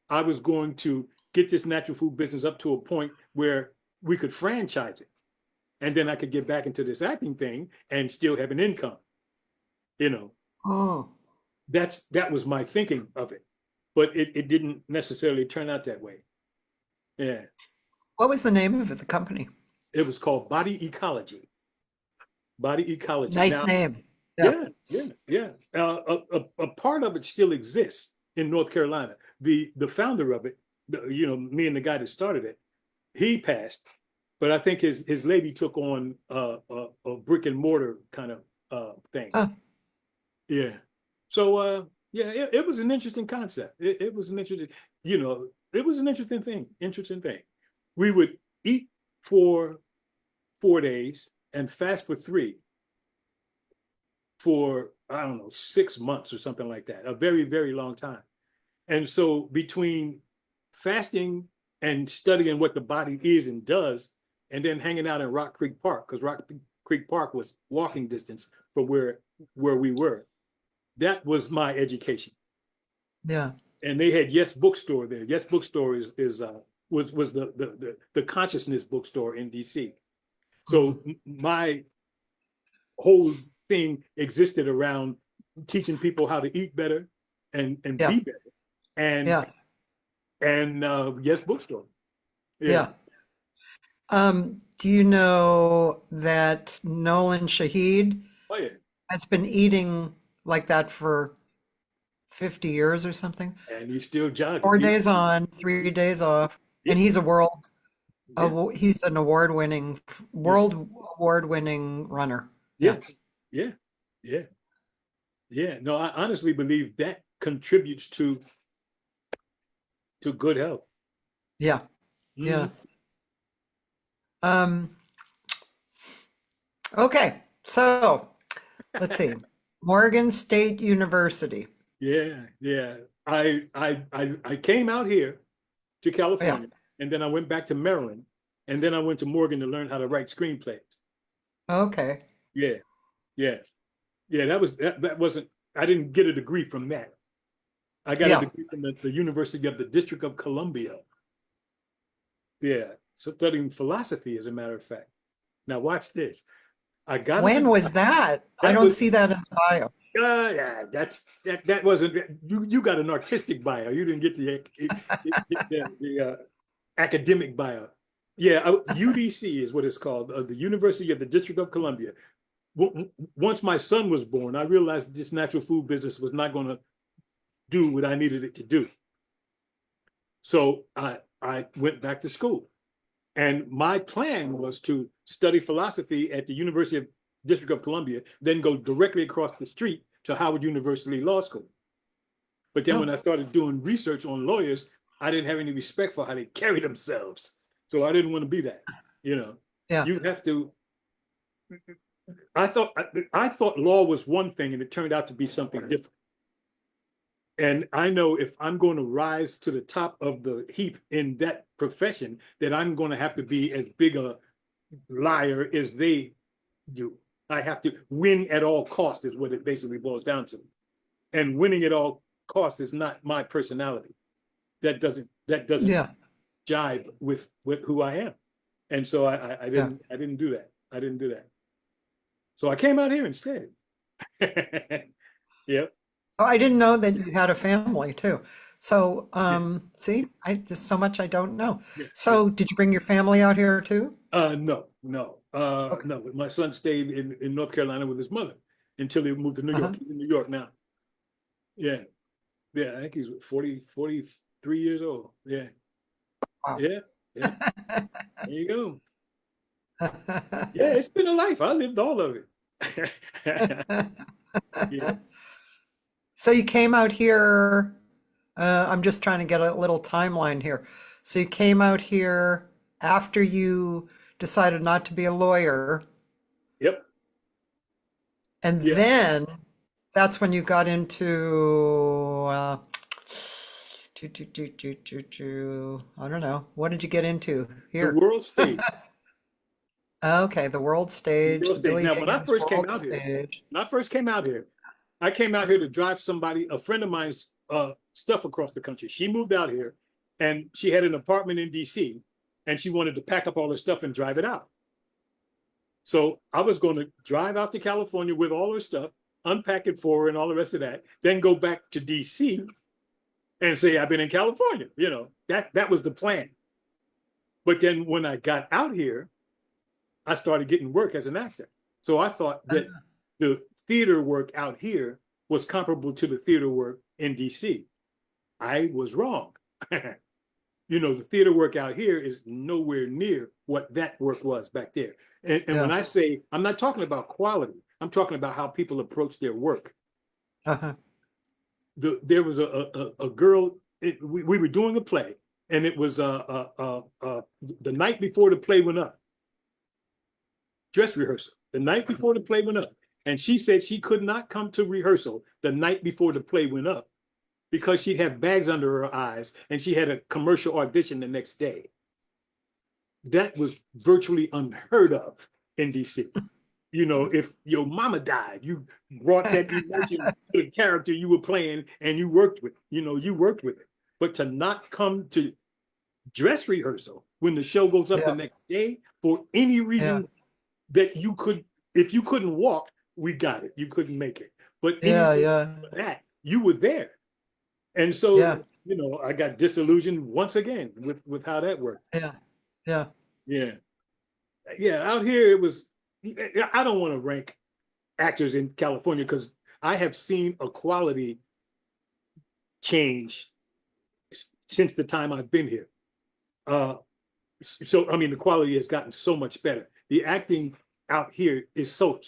I was going to get this natural food business up to a point where we could franchise it. And then I could get back into this acting thing and still have an income. You know, Oh, that was my thinking of it. But it didn't necessarily turn out that way. Yeah. what was the name of it, the company? It was called Body Ecology. Body Ecology. Nice Now, name. Yeah. yeah. A part of it still exists in North Carolina. The founder of it, me and the guy that started it, he passed, but I think his lady took on a brick and mortar kind of thing. Oh, Yeah. So yeah, it was an interesting concept. It was an interesting, it was an interesting thing. Interesting thing. We would eat for 4 days and fast for 3 for, I don't know, 6 months or something like that. A very, very long time. And so between fasting and studying what the body is and does, and then hanging out in Rock Creek Park, because Rock Creek Park was walking distance from where we were. That was my education. yeah. And they had Yes Bookstore there. Yes Bookstore was the consciousness bookstore in DC. So my whole thing existed around teaching people how to eat better and Yeah. be better. And Yeah. Yes Bookstore. Yeah. Do you know that Nolan Shahid Oh yeah. has been eating like that for 50 years or something? And he's still jogging. 4 days on, 3 days off, and he's he's an world award-winning runner. Yeah. No, I honestly believe that contributes to good health. Yeah. Yeah. Okay, so let's see. Morgan State University. Yeah. I came out here to California, and then I went back to Maryland, and then I went to Morgan to learn how to write screenplays. Okay. Yeah. That wasn't. I didn't get a degree from that. I got a degree from the University of the District of Columbia. Yeah, so studying philosophy, as a matter of fact. Now watch this. When was that? I don't see that in the bio. Yeah, that wasn't. You got an artistic bio. You didn't get the academic bio. Yeah, UDC is what it's called, the University of the District of Columbia. Once my son was born, I realized this natural food business was not going to do what I needed it to do. So I went back to school. And my plan was to study philosophy at the University of District of Columbia, then go directly across the street to Howard University Law School. But then when I started doing research on lawyers, I didn't have any respect for how they carry themselves. So I didn't want to be that, Yeah. You have to. I thought law was one thing, and it turned out to be something different. And I know if I'm going to rise to the top of the heap in that profession, that I'm going to have to be as big a liar as they do. I have to win at all costs is what it basically boils down to. And winning at all costs is not my personality. That doesn't jive with who I am. And so I didn't do that. I didn't do that. So I came out here instead. Yep. Oh, I didn't know that you had a family too. So, see, just so much I don't know. So did you bring your family out here too? No. No. My son stayed in North Carolina with his mother until he moved to New York. He's in New York now. Yeah. I think he's 43 years old. Yeah. Wow. Yeah. There you go. Yeah, it's been a life. I lived all of it. Yeah. So you came out here, I'm just trying to get a little timeline here. So you came out here after you decided not to be a lawyer, Yep. and then that's when you got into I don't know. What did you get into The here? world stage. Okay, the world stage, the Billy Now, when I Higgins first came world out here, stage. when I first came out here, I came out here to drive a friend of mine's stuff across the country. She moved out here and she had an apartment in DC and she wanted to pack up all her stuff and drive it out. So I was going to drive out to California with all her stuff, unpack it for her and all the rest of that, then go back to DC and say, I've been in California. You know, that was the plan. But then when I got out here, I started getting work as an actor. So I thought that the theater work out here was comparable to the theater work in DC. I was wrong. You know, the theater work out here is nowhere near what that work was back there. And when I say, I'm not talking about quality, I'm talking about how people approach their work. Uh-huh. There was a girl, we were doing a play, and it was the night before the play went up. Dress rehearsal, the night before the play went up. And she said she could not come to rehearsal the night before the play went up because she'd have bags under her eyes and she had a commercial audition the next day. That was virtually unheard of in DC. You know, if your mama died, you brought that emotion to the character you were playing and you worked with, you worked with it. But to not come to dress rehearsal when the show goes up the next day for any reason that you could, if you couldn't walk, we got it. You couldn't make it. But that you were there. And so, you know, I got disillusioned once again with how that worked. Yeah. Out here, it was, I don't want to rank actors in California because I have seen a quality change since the time I've been here. So, I mean, the quality has gotten so much better. The acting out here is so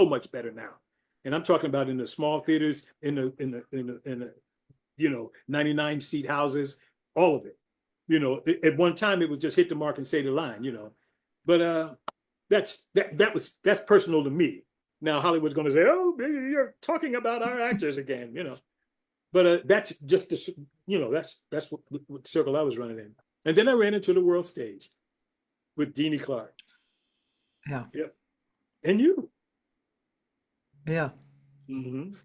much better now. And I'm talking about in the small theaters, in the 99 seat houses, all of it. You know, at one time it was just hit the mark and say the line, you know. But that's personal to me. Now Hollywood's going to say, "Oh, you're talking about our actors again," you know. But that's just the, that's what circle I was running in. And then I ran into the world stage with Deanie Clark. Yep. And you. Yeah. Mm-hmm.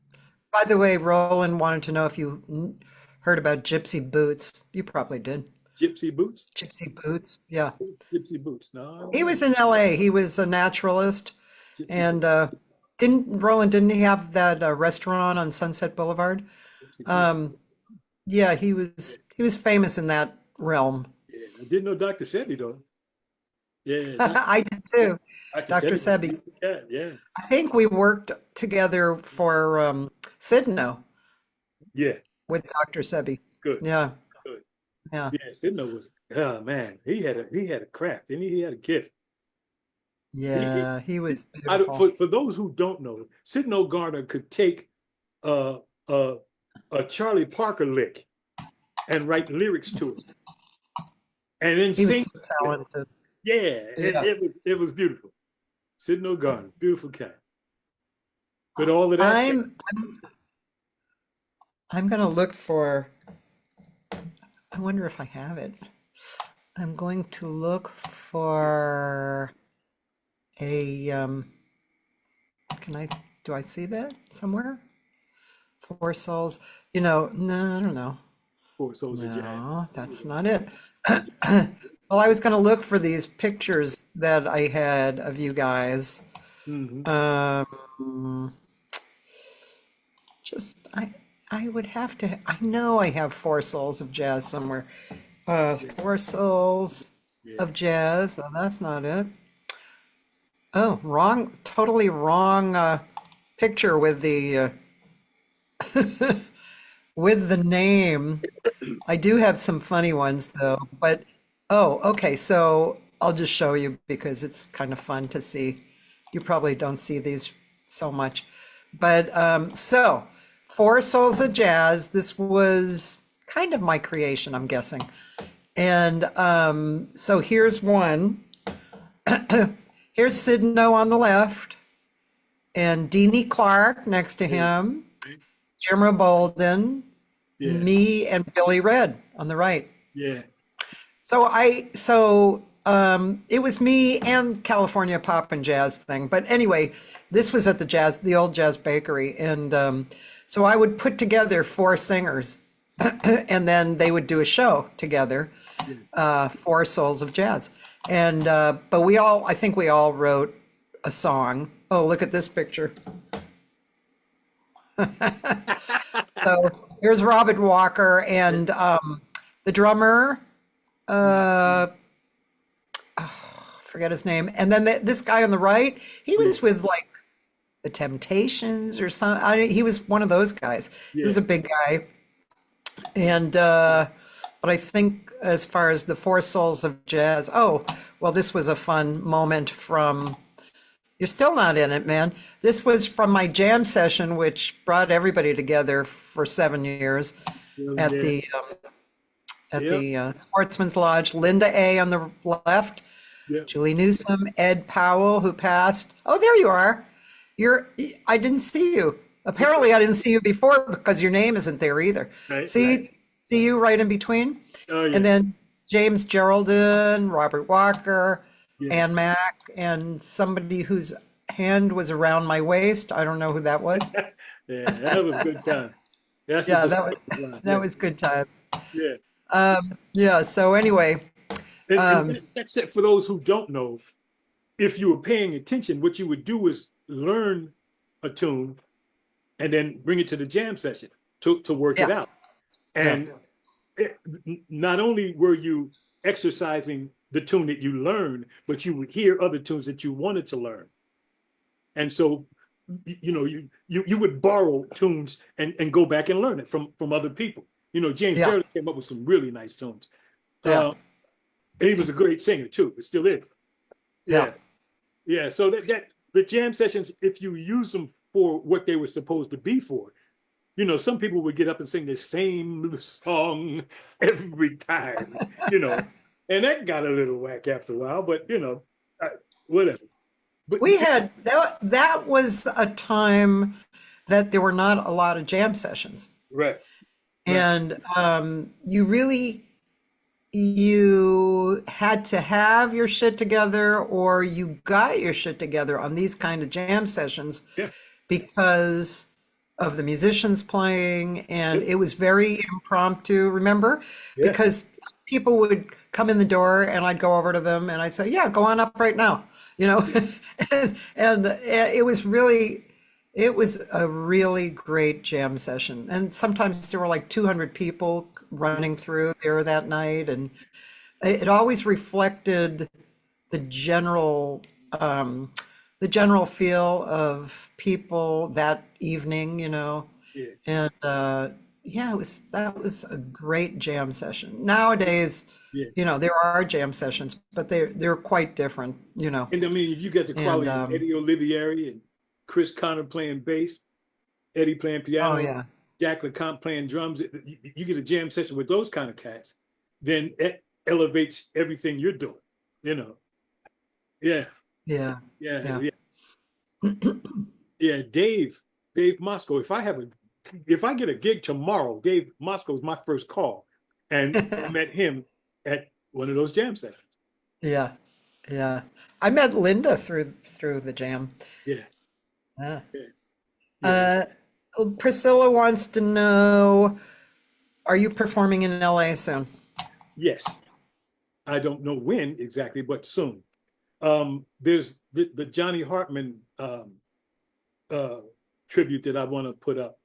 By the way, Roland wanted to know if you heard about Gypsy Boots. You probably did. Gypsy Boots? Gypsy Boots, yeah. Gypsy Boots, no. He was in LA. He was a naturalist. Gypsy And didn't he have that restaurant on Sunset Boulevard? Yeah, he was famous in that realm. Yeah, I didn't know Dr. Sebi though. Yeah, I did too. Dr. Sebi. Yeah. I think we worked together for Sidno Yeah. with Dr. Sebi. Good. Yeah. Good. Yeah. Yeah, Sidno was, oh man, he had a craft, and he had a gift. Yeah, he was beautiful. For those who don't know, Sidno Garner could take a Charlie Parker lick and write lyrics to it, and then He was sing. so talented. Yeah, it was beautiful. Sidno Garner, beautiful cat. But all of that. I'm gonna look for. I wonder if I have it. I'm going to look for a. Do I see that somewhere? Four Souls. No, I don't know. 4 Souls of Jazz. No, that's not it. Well, I was going to look for these pictures that I had of you guys. Mm-hmm. I would have to. I know I have Four Souls of Jazz somewhere. Four Souls of Jazz. Oh, that's not it. Oh, wrong. Totally wrong picture with the with the name. I do have some funny ones though, but okay. So I'll just show you because it's kind of fun to see. You probably don't see these so much, but so Four Souls of Jazz. This was kind of my creation, I'm guessing. And so here's one. Here's Sidno on the left, and Deanie Clark next to him, Jimra Bolden, Yeah. me and Billy Red on the right. Yeah. It was me and California Pop and Jazz thing. But anyway, this was at the old Jazz Bakery. And so I would put together 4 singers and then they would do a show together, 4 Souls of Jazz. And, but I think we all wrote a song. Oh, look at this picture. So here's Robert Walker and the drummer, forget his name. And then this guy on the right, he was with like the Temptations or something. He was one of those guys. He was a big guy. And, but I think as far as the 4 Souls of Jazz, oh, well, this was a fun moment from, you're still not in it, man. This was from my jam session, which brought everybody together for 7 years at the Sportsman's Lodge. Linda A. on the left, Julie Newsom, Ed Powell, who passed. Oh, there you are. I didn't see you. Apparently, I didn't see you before because your name isn't there either. See you right in between. Oh, yeah. And then James Geraldine, Robert Walker, Ann Mack, and somebody whose hand was around my waist. I don't know who that was. Yeah, that was a good time. That was good times. Yeah. So anyway. And that's it for those who don't know. If you were paying attention, what you would do is learn a tune and then bring it to the jam session to work it out. And not only were you exercising the tune that you learned, but you would hear other tunes that you wanted to learn. And so, you would borrow tunes and go back and learn it from other people. James Gerald came up with some really nice tunes. And he was a great singer too. It still is. Yeah. So that the jam sessions, if you use them for what they were supposed to be for, some people would get up and sing the same song every time, and that got a little whack after a while, but whatever. But we had that was a time that there were not a lot of jam sessions. Right. And you had to have your shit together, or you got your shit together on these kind of jam sessions because of the musicians playing, and it was very impromptu, remember? Because people would come in the door and I'd go over to them and I'd say, yeah, go on up right now, and it was a really great jam session. And sometimes there were like 200 people running through there that night, and it always reflected the general feel of people that evening, and that was a great jam session. Nowadays, there are jam sessions, but they're quite different, And I mean, you got the quality of Eddie Olivieri and Chris Connor playing bass, Eddie playing piano, Jack LeCompte playing drums. You get a jam session with those kind of cats, then it elevates everything you're doing, Yeah. Dave Moscow. If I get a gig tomorrow, Dave Moscow's my first call, and I met him at one of those jam sessions. Yeah. I met Linda through the jam. Priscilla wants to know, are you performing in LA soon? Yes. I don't know when exactly, but soon. There's the Johnny Hartman tribute that I want to put up.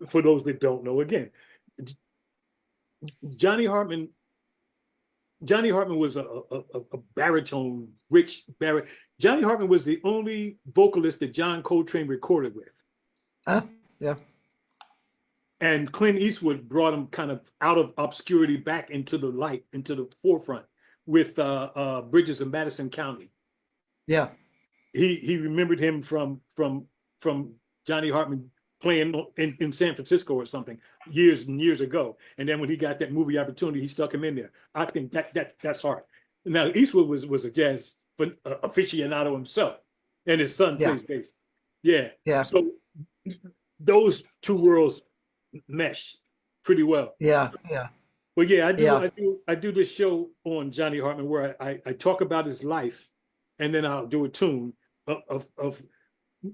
For those that don't know, again, Johnny Hartman was a baritone, rich baritone. Johnny Hartman was the only vocalist that John Coltrane recorded with. Yeah. And Clint Eastwood brought him kind of out of obscurity back into the light, into the forefront with Bridges in Madison County. Yeah. He remembered him from Johnny Hartman playing in San Francisco or something years and years ago. And then when he got that movie opportunity, he stuck him in there. I think that's hard. Now, Eastwood was a jazz aficionado himself, and his son plays bass. Yeah. Yeah. So those two worlds mesh pretty well. Yeah, yeah, But yeah, yeah. I do this show on Johnny Hartman where I talk about his life, and then I'll do a tune of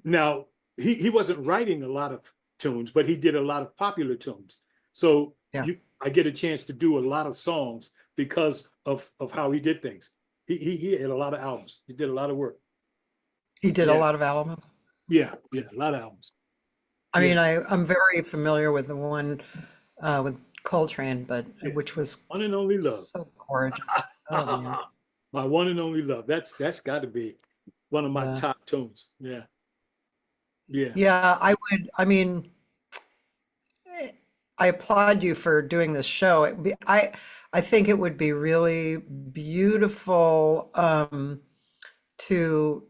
now he wasn't writing a lot of tunes, but he did a lot of popular tunes. So Yeah. I get a chance to do a lot of songs because of how he did things. He had a lot of albums. He did a lot of work. He did a Yeah, lot of albums. yeah, a lot of albums. I Yeah, mean, I'm very familiar with the one with Coltrane, but yeah. which was One and only love. so gorgeous. Oh man, My one and only love. That's got to be one of my yeah, top tunes. Yeah, yeah, yeah. I would. I mean, I applaud you for doing this show. I think it would be really beautiful to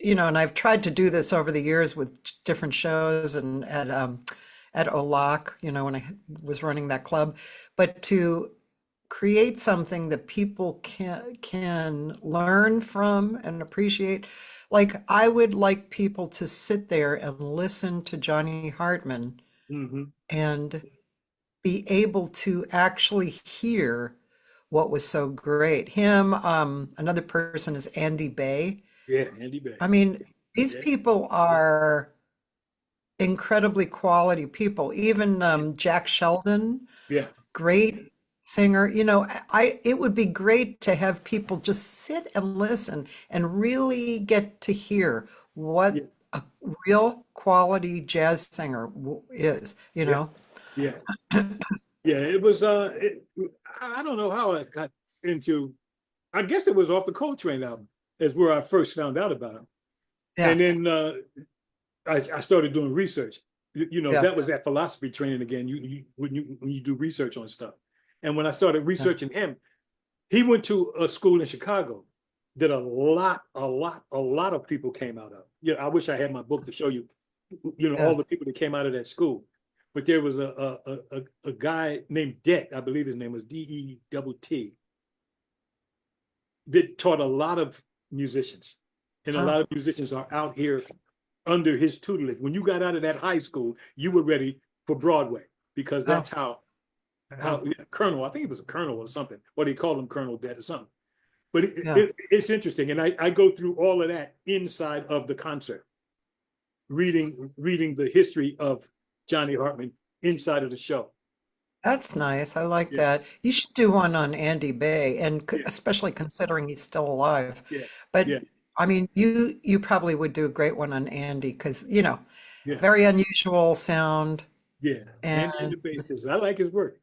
and I've tried to do this over the years with different shows and at OLAC, when I was running that club, but to create something that people can learn from and appreciate. Like I would like people to sit there and listen to Johnny Hartman hmm and be able to actually hear what was so great. Him, another person is Andy Bay. yeah. Andy Bay. I mean, these Yeah, people are incredibly quality people. Even Jack Sheldon, yeah, great singer. It would be great to have people just sit and listen and really get to hear yeah, what a real quality jazz singer is, yeah, yeah, yeah. It was. I don't know how I got into. I guess it was off the Coltrane album. Is where I first found out about him, Yeah, and then I started doing research. yeah, That was that philosophy training again. When you do research on stuff, and when I started yeah. researching him, he went to a school in Chicago that a lot of people came out of. I wish I had my book to show you, Yeah. all the people that came out of that school. But there was a guy named Det, I believe his name was DETT, that taught a lot of musicians. And a Huh. lot of musicians are out here under his tutelage. When you got out of that high school, you were ready for Broadway because Oh, that's how oh, Colonel, I think it was a Colonel or something, or they called him Colonel Det or something. But yeah. it's interesting. And I go through all of that inside of the concert, reading the history of Johnny Hartman inside of the show. That's nice. I like Yeah, that. You should do one on Andy Bay, and yeah, especially considering he's still alive. yeah, But yeah, I mean, you probably would do a great one on Andy because, yeah, very unusual sound. yeah. And And the bassist. I like his work.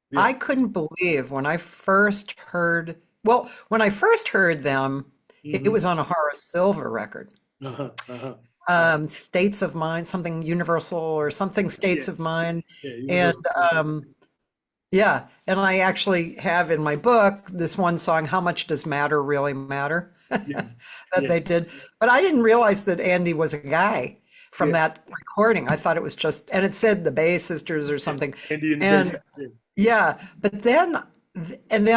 Yeah. I couldn't believe when I first heard them, it hmm was on a Horace Silver record. Uh-huh. Uh-huh. States of Mind, something Universal or something Yeah. States of Mind. Yeah. And Universal. yeah, and I actually have in my book this one song, How Much Does Matter Really Matter, Yeah. that Yeah. they did. But I didn't realize that Andy was a guy from Yeah. that recording. I thought it was just, and it said the Bay Sisters or something. Andy and the And bassist. yeah, but then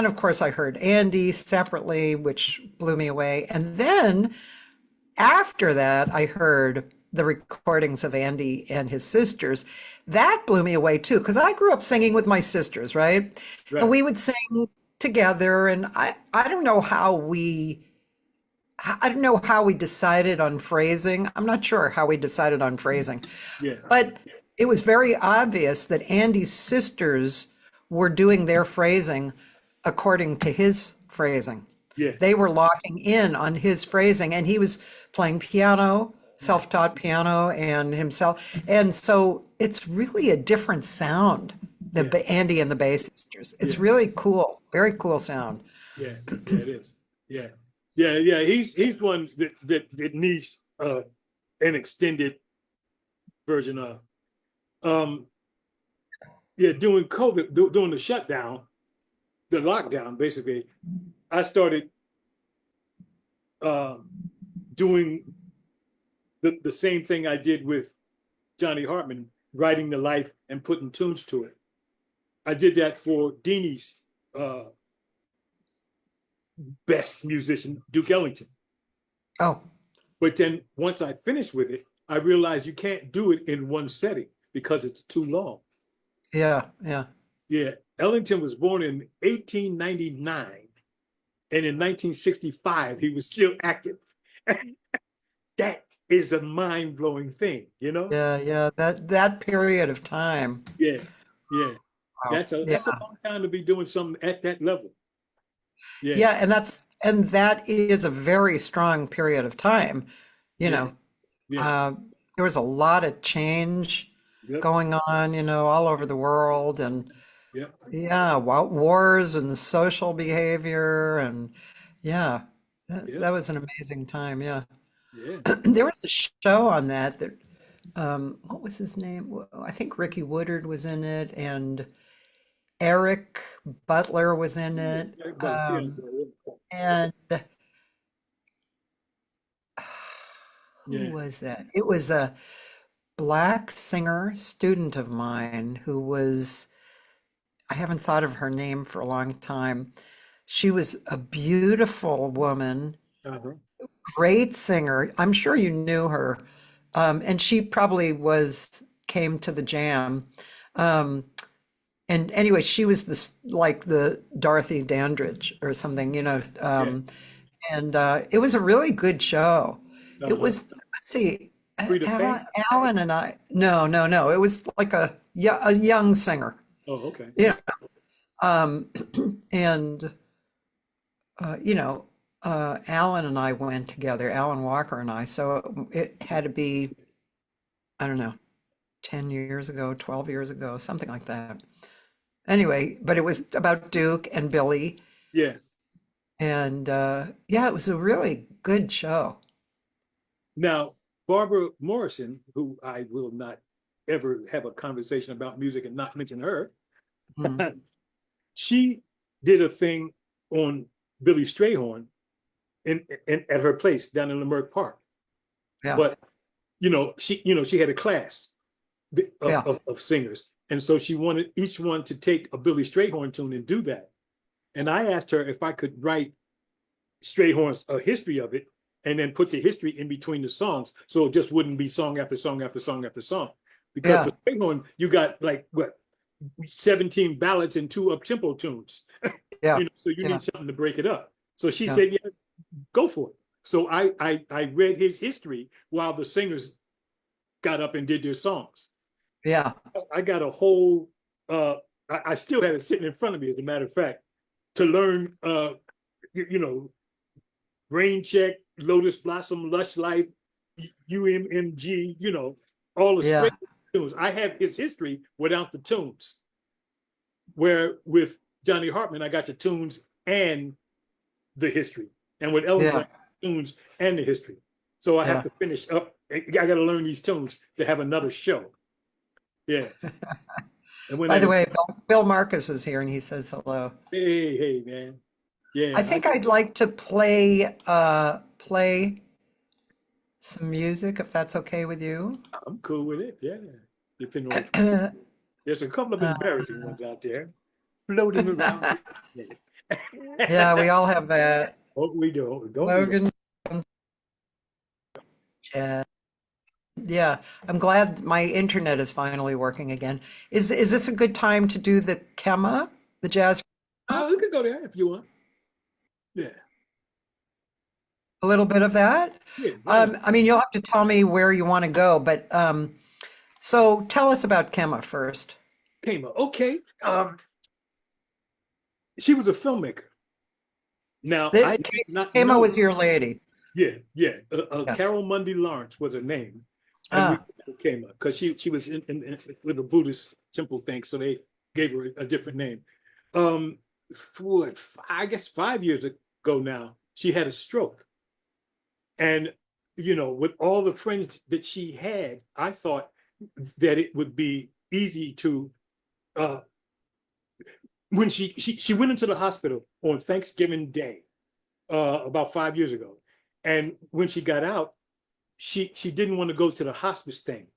of course I heard Andy separately, which blew me away. And then after that, I heard the recordings of Andy and his sisters. That blew me away too, because I grew up singing with my sisters, right? And Right. we would sing together. And I don't know how we decided on phrasing. I'm not sure how we decided on phrasing, Yeah. but it was very obvious that Andy's sisters were doing their phrasing according to his phrasing. Yeah. They were locking in on his phrasing, and he was playing piano, self-taught piano, and himself. And so it's really a different sound, Yeah. Andy and the Bay Sisters. It's Yeah. really cool, very cool sound. Yeah. Yeah. It is. Yeah. Yeah. Yeah. He's one that needs an extended version of. Yeah. During COVID, during the shutdown, the lockdown, basically, I started doing the same thing I did with Johnny Hartman, writing the life and putting tunes to it. I did that for Deanie's best musician, Duke Ellington. Oh, But then once I finished with it, I realized you can't do it in one setting because it's too long. Yeah, yeah. Yeah, Ellington was born in 1899, and in 1965 he was still active. That is a mind-blowing thing, you know? Yeah, yeah. That period of time. Yeah, yeah. Wow. Yeah. That's a long time to be doing something at that level. Yeah, Yeah, and that is a very strong period of time. You yeah, know, yeah. uh, there was a lot of change Yep, going on, all over the world, and yep, yeah, wars and social behavior, and yeah, that yep, was an amazing time. Yeah, yeah. there was a show on that what was his name? Well, I think Ricky Woodard was in it, and Eric Butler was in it, But yeah, and who yeah. was that? It was a black singer student of mine who was, I haven't thought of her name for a long time. She was a beautiful woman, Uh-huh. great singer. I'm sure you knew her. And she probably came to the jam. Um, and anyway, she was this like the Dorothy Dandridge or something, Yeah, and it was a really good show. It uh-huh. was, let's see, Frida Faye? Alan and I, no, no, no. It was like a young singer, Oh, okay. you know, um, and you know, Alan and I went together, Alan Walker and I. So it had to be, I don't know, 10 years ago, 12 years ago, something like that. Anyway, but it was about Duke and Billy. Yeah. And yeah, it was a really good show. Now, Barbara Morrison, who I will not ever have a conversation about music and not mention her, Mhm. she did a thing on Billy Strayhorn in at her place down in Leimert Park. Yeah, But she had a class yeah, of singers, and so she wanted each one to take a Billy Strayhorn tune and do that. And I asked her if I could write Strayhorn's a history of it, and then put the history in between the songs, so it just wouldn't be song after song after song after song. Because yeah, for Strayhorn, you got like what 17 ballads and 2 up-tempo tunes. yeah, So you yeah, need something to break it up. So she yeah, said, "Yeah, go for it." So I read his history while the singers got up and did their songs. yeah, I got a whole I still have it sitting in front of me, as a matter of fact, to learn you know, Rain Check, Lotus Blossom, Lush Life, UMMG, all the yeah, straight tunes. I have his history without the tunes. Where with Johnny Hartman, I got the tunes and the history. And with Ellington, I yeah, got the tunes and the history. So I have yeah. to finish up. I got to learn these tunes to have another show. Yeah. And when By the I, way, Bill Marcus is here and he says hello. hey, man. Yeah, I think I'd like to play some music if that's okay with you. I'm cool with it. Yeah. Depending on, there's a couple of embarrassing ones out there floating around. Yeah, we all have that. Oh, we do. Don't we? Logan Johnson. Yeah, I'm glad my internet is finally working again. Is this a good time to do the Kema, the jazz? Oh, you can go there if you want. Yeah. A little bit of that? Yeah. Why not? I mean, you'll have to tell me where you want to go, but so tell us about Kema first. Came up. Okay. She was a filmmaker. Now, I did not Kema know. was your lady. Yeah, yeah. Yes. Carol Mundy Lawrence was her name. And we came up because she was in with a Buddhist temple thing, so they gave her a different name. I guess 5 years ago now, she had a stroke. And, with all the friends that she had, I thought that it would be easy to, when she went into the hospital on Thanksgiving Day, about 5 years ago. And when she got out, she didn't want to go to the hospice thing.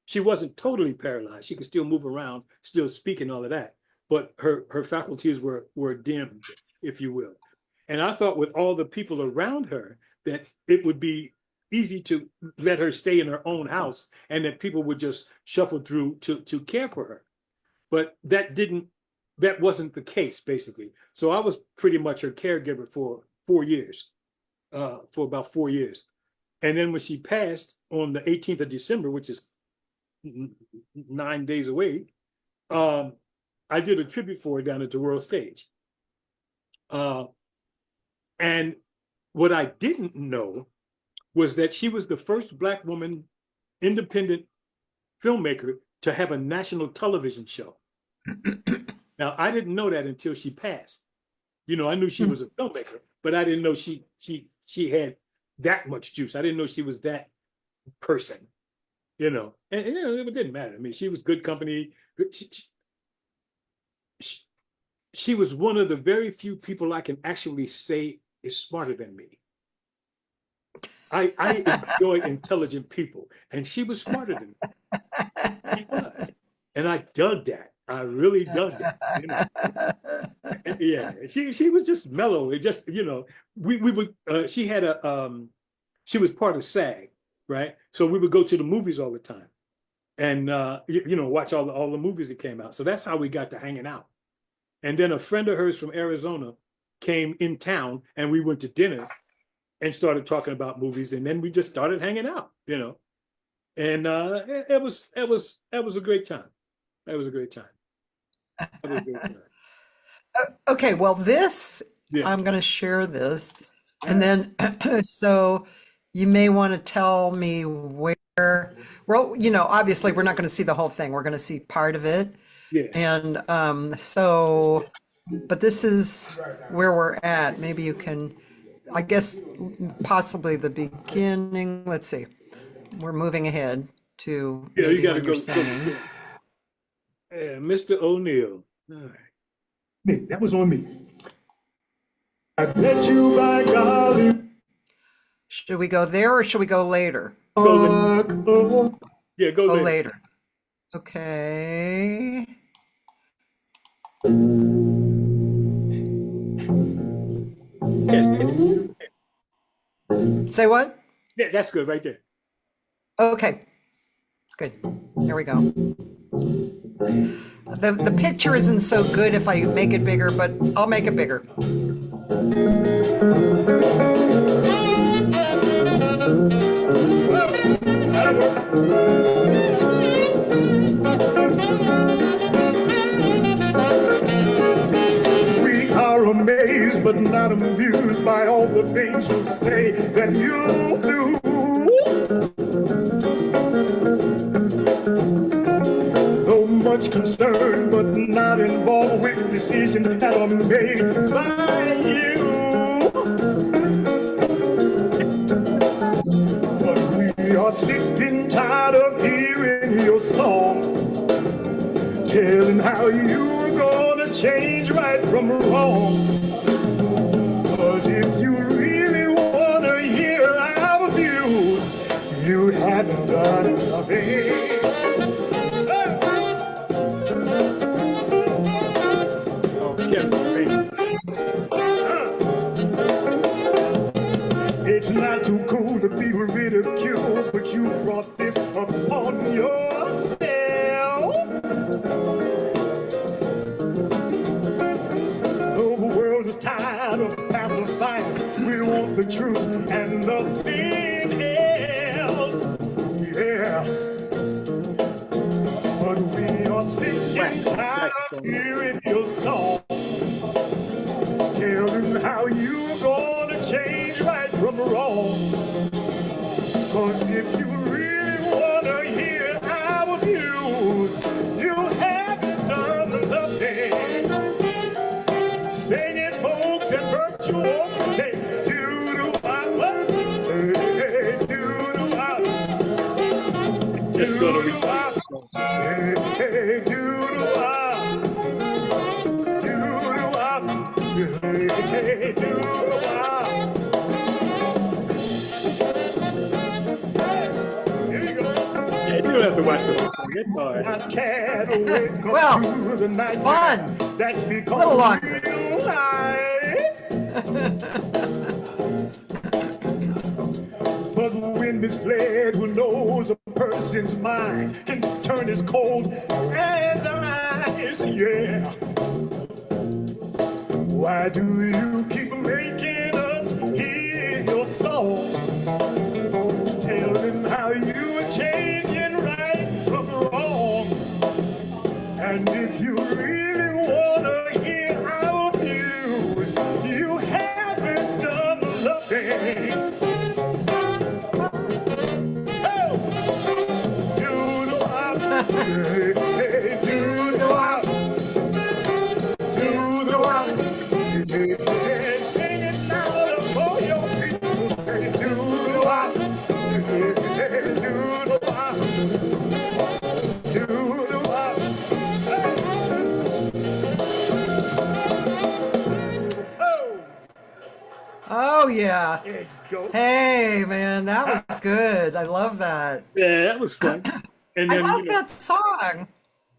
She wasn't totally paralyzed. She could still move around, still speak and all of that. But her faculties were dimmed, if you will. And I thought with all the people around her that it would be easy to let her stay in her own house and that people would just shuffle through to care for her. But that wasn't the case, basically. So I was pretty much her caregiver for 4 years, for about 4 years. And then when she passed on the 18th of December, which is 9 days away, I did a tribute for her down at the World Stage. And what I didn't know was that she was the first Black woman independent filmmaker to have a national television show. Now, I didn't know that until she passed. You know, I knew she was a filmmaker, but I didn't know she had that much juice. I didn't know she was that person, you know. And you know, it didn't matter. I mean, she was good company. She was one of the very few people I can actually say is smarter than me. I enjoy intelligent people, and she was smarter than me. She was. And I dug that. I really dug that. You know? Yeah, she was just mellow. It just, you know, we would she had she was part of SAG, right? So we would go to the movies all the time, and you know, watch all the movies that came out. So that's how we got to hanging out. And then a friend of hers from Arizona came in town, and we went to dinner and started talking about movies, and then we just started hanging out, you know. And it was a great time. That was a great time. That was a great time. Okay, well, this, Yeah. I'm going to share this. And then, so you may want to tell me where, well, you know, obviously we're not going to see the whole thing. We're going to see part of it. Yeah. And so, but this is where we're at. Maybe you can, I guess, possibly the beginning. Let's see. We're moving ahead to Yeah, you maybe got to when go. you're singing. Yeah, Mr. O'Neill. All right. Me, that was on me. I bet you by golly. Should we go there or should we go later? Yeah, go Go later. later. Okay. Yes. Say what? Yeah, that's good right there. Okay. Good. There we go. The picture isn't so good if I make it bigger, but I'll make it bigger. We are amazed but not amused by all the things you say that you do. Though much concerned but not involved with decisions that are made by you. But we are sick and tired of hearing your song, telling how you're gonna change right from wrong. Cause if you really wanna hear our views, you haven't done nothing. It's not too cool to be ridiculed, but you brought this upon yourself. The world is tired of pacifying. We want the truth and nothing else. Yeah. But we are sick and tired of hearing your song, telling how you're gonna change right from wrong. Cause if you really wanna hear our views, you haven't done nothing. Sing it, folks, and virtual say, do-do-wah, hey, do-do-wah, Just go to do-do-wah, hey, do-do-wah, do-do-wah, hey, do-do-wah. Here you go. Yeah, you don't have to watch the whole thing. It's all right. I can't wake up Well, to the night. it's fun. That's because Little longer. real life. But we been misled, who knows a person's mind and turn as cold as ice, yeah. Why do you keep making us hear your song? Tell them how you are changing right from wrong. And if you really want to hear our views, you haven't done nothing. Oh! Do the wop. Hey, hey, do the wop. Do the wop. Hey, hey, sing it louder for your people. Hey, do the wop. Hey, hey, do the wop. Do the wop. Oh! Oh, yeah. There you go. Hey, man, that was good. I love that. Yeah, that was fun. And I then, love that song.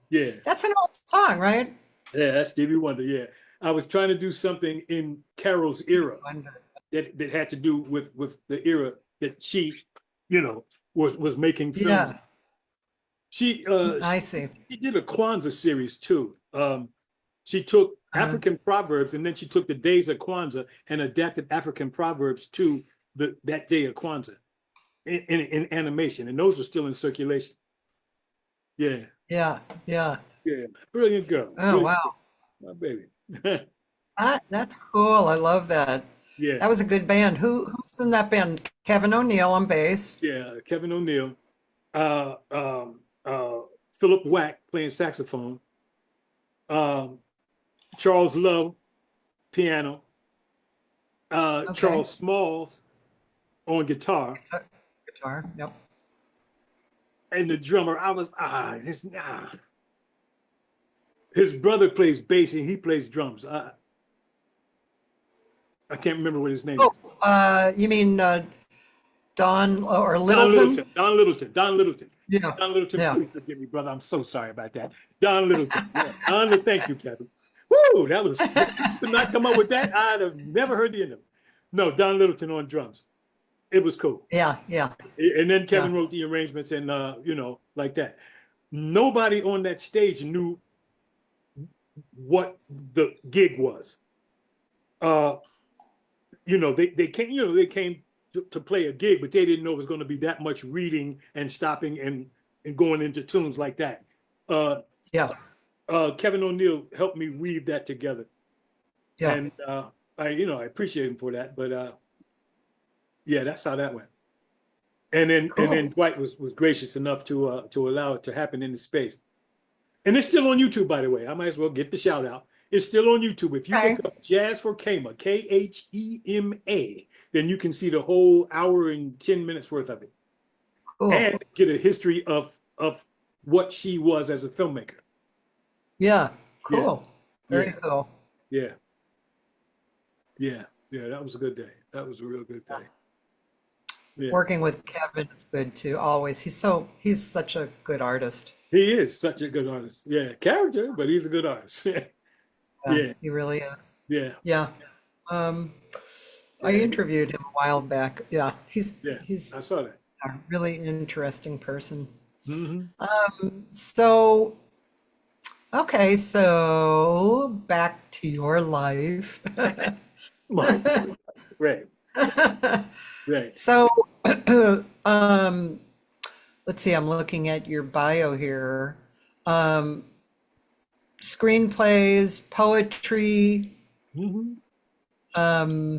yeah, That's an old song, right? yeah, that's Stevie Wonder. Yeah, I was trying to do something in Carol's era that had to do with the era that she, was making films. Yeah, She I see. she did a Kwanzaa series too. She took Uh-huh. African proverbs and then she took the days of Kwanzaa and adapted African proverbs to that day of Kwanzaa in animation, and those are still in circulation. Yeah, Yeah, yeah. yeah, brilliant girl. Oh, Brilliant wow. girl, my baby. That's cool. I love that. Yeah, That was a good band. Who's in that band? Kevin O'Neill on bass. yeah. Kevin O'Neill, uh, um, Philip Wack playing saxophone, um, Charles Lowe piano, Okay. Charles Smalls on guitar, Guitar. Yep. and the drummer. His brother plays bass and he plays drums. I can't remember what his name is. Oh, you mean Don or Don Littleton? Littleton. Yeah. Don Littleton, Yeah. please forgive me, brother. I'm so sorry about that. Don Littleton. Yeah. Don, thank you, Cathy. Woo, that was, to not come up with that, I'd have never heard the end of it. No, Don Littleton on drums. It was cool. Yeah, yeah. And then Kevin wrote the arrangements and, like that. Nobody on that stage knew what the gig was. They came to play a gig, but they didn't know it was going to be that much reading and stopping and going into tunes like that. Yeah. Kevin O'Neill helped me weave that together. Yeah. And I appreciate him for that. But yeah, that's how that went. And then Dwight was gracious enough to allow it to happen in the space. And it's still on YouTube, by the way. I might as well get the shout out. It's still on YouTube. If you look up Jazz for Khema, Khema, then you can see the whole hour and 10 minutes worth of it. Cool. And get a history of what she was as a filmmaker. Yeah. Cool. Yeah. Very cool. Yeah. Yeah. Yeah. That was a good day. That was a real good day. Yeah. Working with Kevin is good too. Always. He's such a good artist. He is such a good artist. Yeah. Character, but he's a good artist. Yeah. He really is. Yeah. Yeah. I interviewed him a while back. Yeah. He's I saw that. a really interesting person. Mm-hmm. So, okay, so back to your life. Right. Right. So, let's see, I'm looking at your bio here. Screenplays, poetry. Mm-hmm.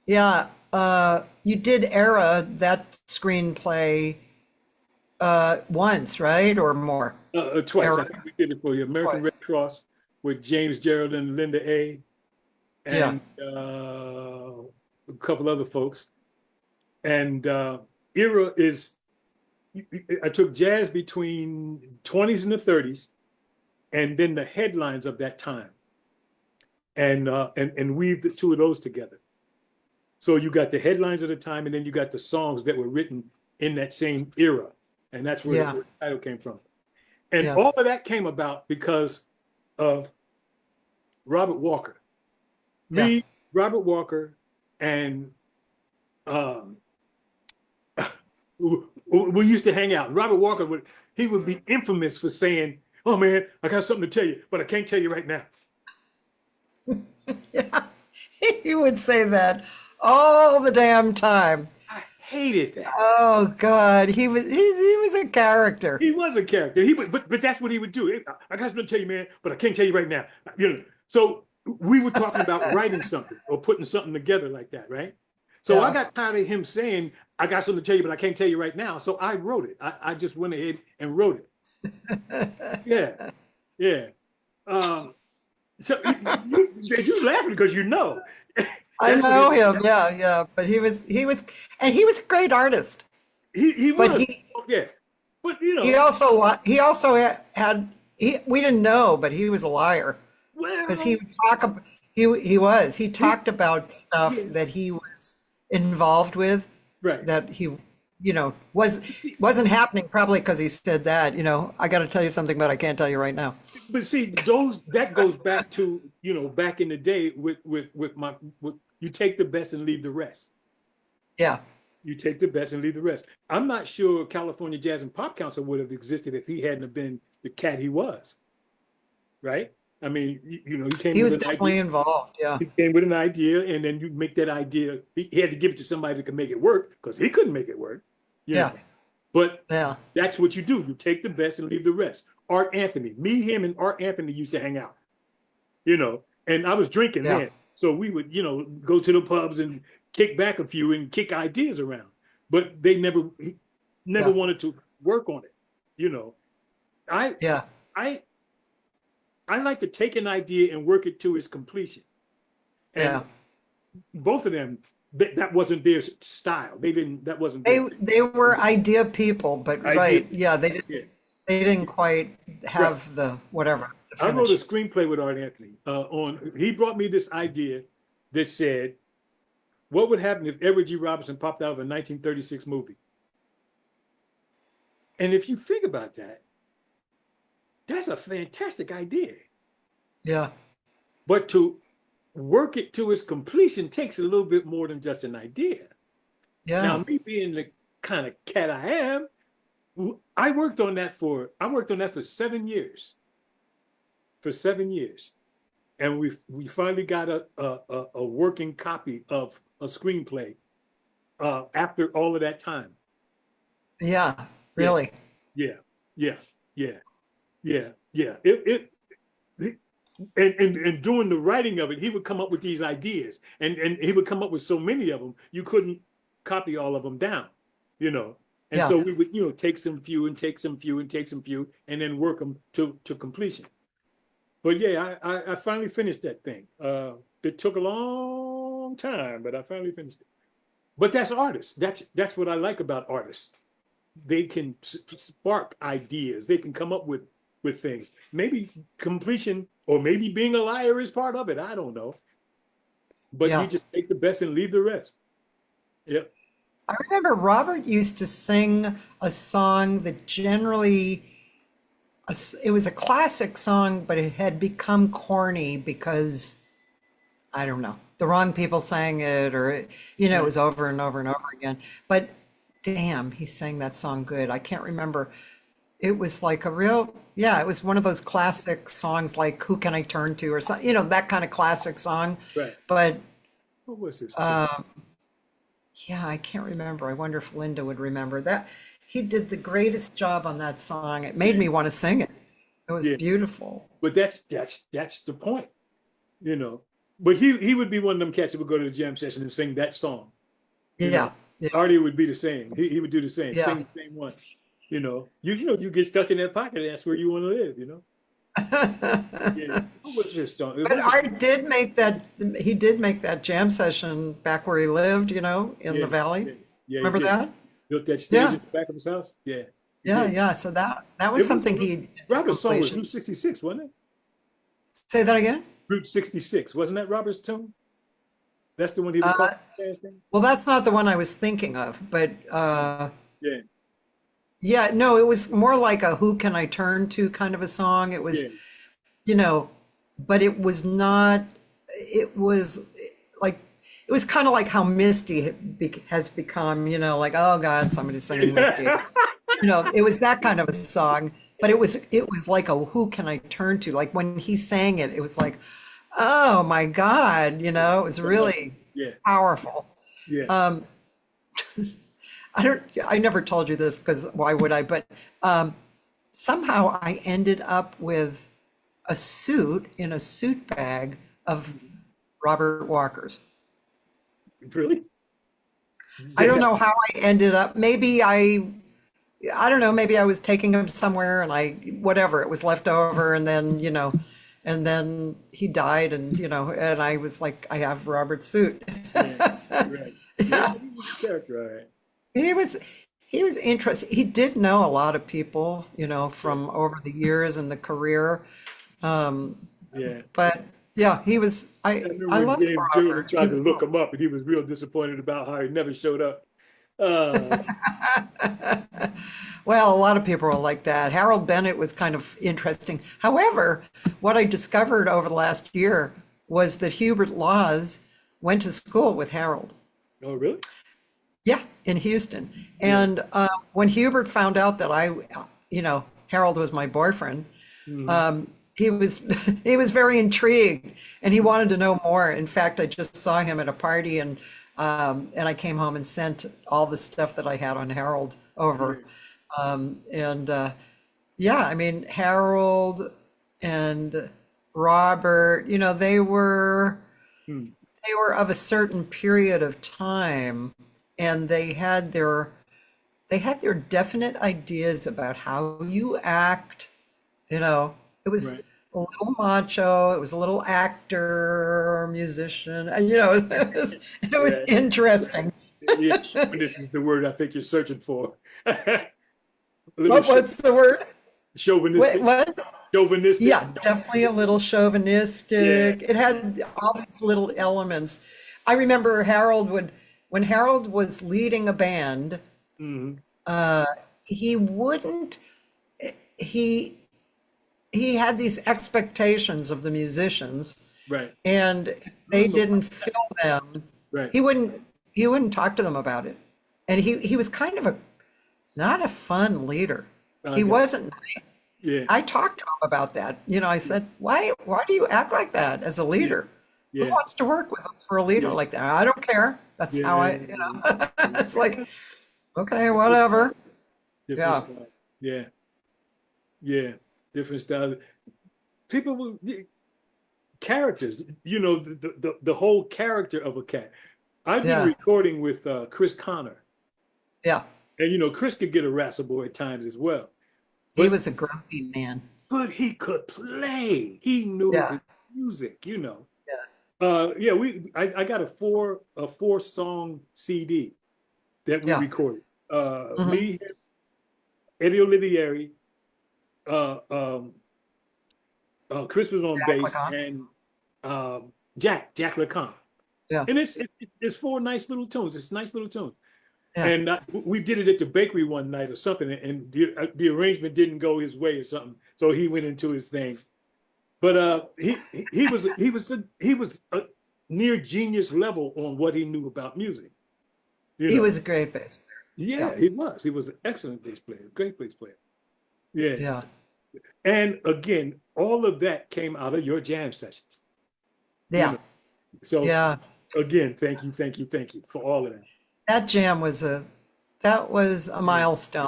Yeah, you did Era, that screenplay, once, right? Or more? Twice. I Era. think we did it for the American Twice. Red Cross with James Gerald and Linda A. And a couple other folks. And Era is, I took jazz between 20s and the 30s, and then the headlines of that time, and weaved the two of those together. So you got the headlines of the time, and then you got the songs that were written in that same era, and that's where the title came from. And all of that came about because of Robert Walker. Me, Robert Walker, and we used to hang out. Robert Walker would be infamous for saying, "Oh man, I got something to tell you, but I can't tell you right now." Yeah, he would say that all the damn time. I hated that. Oh God, he was a character. He was a character. But that's what he would do. I got something to tell you, man, but I can't tell you right now. So we were talking about writing something or putting something together like that, right? So Yeah. I got tired of him saying, "I got something to tell you, but I can't tell you right now." So I wrote it. I just went ahead and wrote it. Yeah, yeah. So you laughing because you know. I That's what know he- him. Yeah, yeah. But he was a great artist. He But was. he Yeah. But we didn't know, but he was a liar because he would he talked about stuff that he was involved with right. that he wasn't happening, probably because he said that, I got to tell you something, but I can't tell you right now. But see, that goes back to, back in the day with you take the best and leave the rest. Yeah. You take the best and leave the rest. I'm not sure California Jazz and Pop Council would have existed if he hadn't have been the cat he was. Right? I mean, he came. He with was an definitely idea. involved. Yeah. He came with an idea, and then you make that idea. He had to give it to somebody that could make it work because he couldn't make it work. Yeah. But Yeah. that's what you do. You take the best and leave the rest. Art Anthony, him, and Art Anthony used to hang out. And I was drinking Yeah. then, so we would, go to the pubs and kick back a few and kick ideas around. But he never Yeah. wanted to work on it. Yeah. I like to take an idea and work it to its completion. And Yeah. both of them, that wasn't their style. That wasn't their thing. They were idea people, but right. Yeah. They didn't quite have the whatever. I wrote a screenplay with Art Anthony. He brought me this idea that said, what would happen if Edward G. Robinson popped out of a 1936 movie? And if you think about that, that's a fantastic idea. Yeah. But to work it to its completion takes a little bit more than just an idea. Yeah. Now, me being the kind of cat I am, I worked on that for 7 years. For 7 years. And we finally got a working copy of a screenplay after all of that time. Yeah. Really. Yeah. And doing the writing of it, he would come up with these ideas, and he would come up with so many of them, you couldn't copy all of them down, And Yeah. so we would, take some few and take some few and take some few, and then work them to completion. But yeah, I finally finished that thing. It took a long time, but I finally finished it. But that's artists. That's what I like about artists. They can spark ideas. They can come up with things. Maybe completion, or maybe being a liar is part of it. I don't know. But Yeah. you just take the best and leave the rest. Yep. I remember Robert used to sing a song that generally, it was a classic song, but it had become corny because, I don't know, the wrong people sang it, or, it was over and over and over again. But damn, he sang that song good. I can't remember. It was like it was one of those classic songs like Who Can I Turn To, or something, that kind of classic song. Right. But What was this? yeah, I can't remember. I wonder if Linda would remember that. He did the greatest job on that song. It made me want to sing it. It was Yeah. beautiful. But that's the point, But he would be one of them cats that would go to the jam session and sing that song. Yeah. Yeah. Artie would be the same. He would do the same. Yeah. Sing the same one. You get stuck in that pocket, and that's where you want to live. Yeah. What was this song? But Art did make that. He did make that jam session back where he lived. In the valley. Yeah, Remember he did. that? Built that stage Yeah. at the back of his house. Yeah. Yeah. Yeah. Yeah. So that It was was- something he did to Robert's song was completion. Route 66, wasn't it? Say that again. Route 66, wasn't that Robert's tune? That's the one he was calling last name? Well, that's not the one I was thinking of, but Yeah. yeah, no, it was more like a "Who Can I Turn To" kind of a song. It was, Yeah. but it was not. It was like it was kind of like how Misty has become, you know, like, oh God, somebody's singing Misty. You know, it was that kind of a song, but it was like a who can I turn to? Like when he sang it, it was like, oh my God, you know, it was really Yeah. powerful. Yeah. I never told you this because why would I? But somehow I ended up with a suit in a suit bag of Robert Walker's. Really? I don't know how I ended up. Maybe I don't know, maybe I was taking him somewhere and whatever, it was left over and then, you know, and then he died and, you know, and I was like, I have Robert's suit. Yeah, right. Yeah, he was a character, all right. He was, he was interesting. He did know a lot of people, you know, from over the years and the career. Yeah. But yeah, he was, I I remember love James Jordan Robert. tried to look him up and he was real disappointed about how he never showed up. Well, a lot of people are like that. Harold Bennett was kind of interesting. However, what I discovered over the last year was that Hubert Laws went to school with Harold. Oh, really? Yeah, in Houston. And when Hubert found out that you know, Harold was my boyfriend, he was he was very intrigued and he wanted to know more. In fact, I just saw him at a party and I came home and sent all the stuff that I had on Harold over. Yeah, I mean, Harold and Robert, you know, they were of a certain period of time and they had their definite ideas about how you act, you know. It was Right. a little macho, it was a little actor, musician, and you know, it was Yeah. interesting. Yeah, this is the word I think you're searching for. A little What's the word? chauvinistic. What? Chauvinistic. Yeah, definitely a little chauvinistic. Yeah. It had all these little elements. I remember when Harold was leading a band, Mhm. he wouldn't, he, he had these expectations of the musicians, Right. and if they didn't fill them, Right. he wouldn't talk to them about it. And he was kind of not a fun leader. I He got wasn't nice. Yeah. I talked to him about that. You know, I said, why do you act like that as a leader? Who Yeah. wants to work with for a leader Yeah. like that? I don't care. That's how Yeah. you know, it's like, okay, whatever. Different Yeah. styles. Yeah. Yeah. Different styles. People will characters, you know, the whole character of a cat. I've been Yeah. recording with Chris Connor, Yeah. and you know, Chris could get irascible at times as well, He but was a grumpy man. he could play. He knew Yeah. his music, you know. Yeah. Yeah, I got a four song CD that we Yeah. recorded. Mhm. Me, Eddie Olivieri, uh, um, Chris was on Jack bass, LaCon. and Jack LaCon. Yeah. And it's four nice little tunes. It's nice little tunes. Yeah. And we did it at the bakery one night or something, and the arrangement didn't go his way or something, so he went into his thing. But he was a near genius level on what he knew about music. You He know? was a great bass Yeah, Yeah. he was. He was an excellent bass player, great bass player. Yeah. player. And again, all of that came out of your jam sessions. Yeah. You Yeah. know? So Yeah. again, thank you for all of that. That jam was a milestone,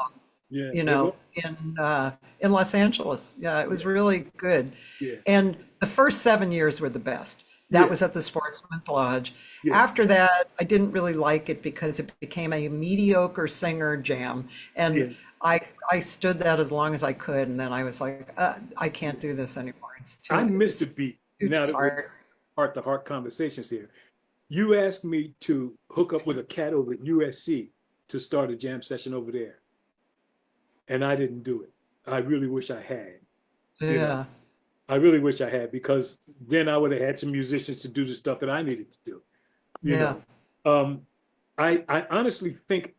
Yeah. you It know, was. in Los Angeles. Yeah, it was really good. Yeah. And the first 7 years were the best. That Yeah. was at the Sportsman's Lodge. Yeah. After that, I didn't really like it because it became a mediocre singer jam. And Yeah. I stood that as long as I could. And then I was like, I can't do this anymore. I missed a It's beat. too Now that we're hard. heart-to-heart conversations here. You asked me to hook up with a cat over at USC to start a jam session over there. And I didn't do it. I really wish I had. You know? Yeah. I really wish I had, because then I would have had some musicians to do the stuff that I needed to do. You Yeah. know, I honestly think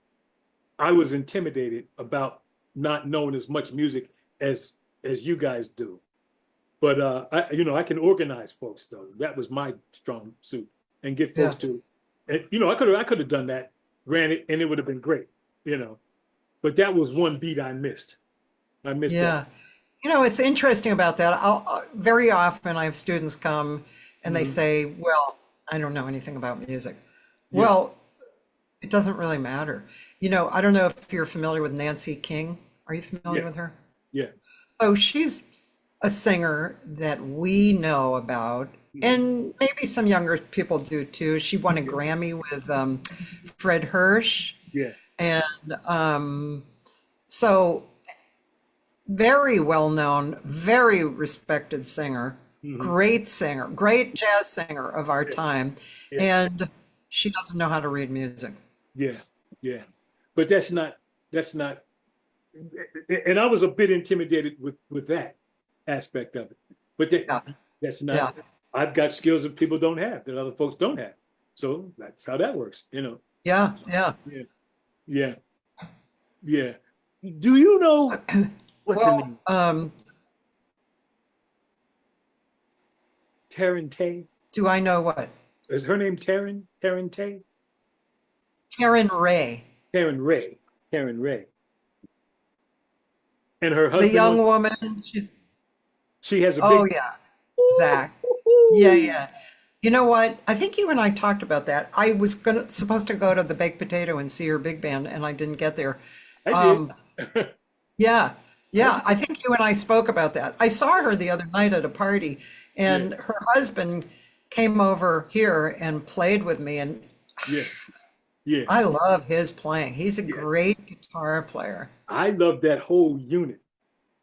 I was intimidated about not knowing as much music as you guys do. But I can organize folks though. That was my strong suit, and get folks Yeah. And, you know, I could have done that, granted, and it would have been great, you know. But that was one beat I missed. I missed that. Yeah. You know, it's interesting about that. Very often I have students come and they Mhm. say, well, I don't know anything about music. Yeah, Well, it doesn't really matter. You know, I don't know if you're familiar with Nancy King. Are you familiar yeah, with her? yeah. So she's a singer that we know about, Mhm. and maybe some younger people do too. She won a Yeah, Grammy with Fred Hirsch, yeah. and so very well known, very respected Hmm. singer, great jazz singer of our Yeah, time, yeah, and she doesn't know how to read music. yeah, yeah. But that's not, and I was a bit intimidated with that aspect of it. But Yeah, that's not, yeah, I've got skills that people don't have, that other folks don't have. So that's how that works, you know. yeah, yeah. Yeah, yeah, yeah. Do you know what's her Well, name? Taryn Tay? do I know what? Is her name Taryn? Taryn Tay? Taryn Ray, Taryn Ray. Taryn Ray. And her the husband young on, woman. She's, she has a oh big, yeah, Zach. Yeah, yeah. You know what? I think you and I talked about that. I was supposed to go to the Baked Potato and see her big band, and I didn't get there. I did. Um, yeah, I yeah. did. I think you and I spoke about that. I saw her the other night at a party, Yeah, and her husband came over here and played with me, and yeah, yeah, I love his playing. He's a yeah. great guitar player. I love that whole unit.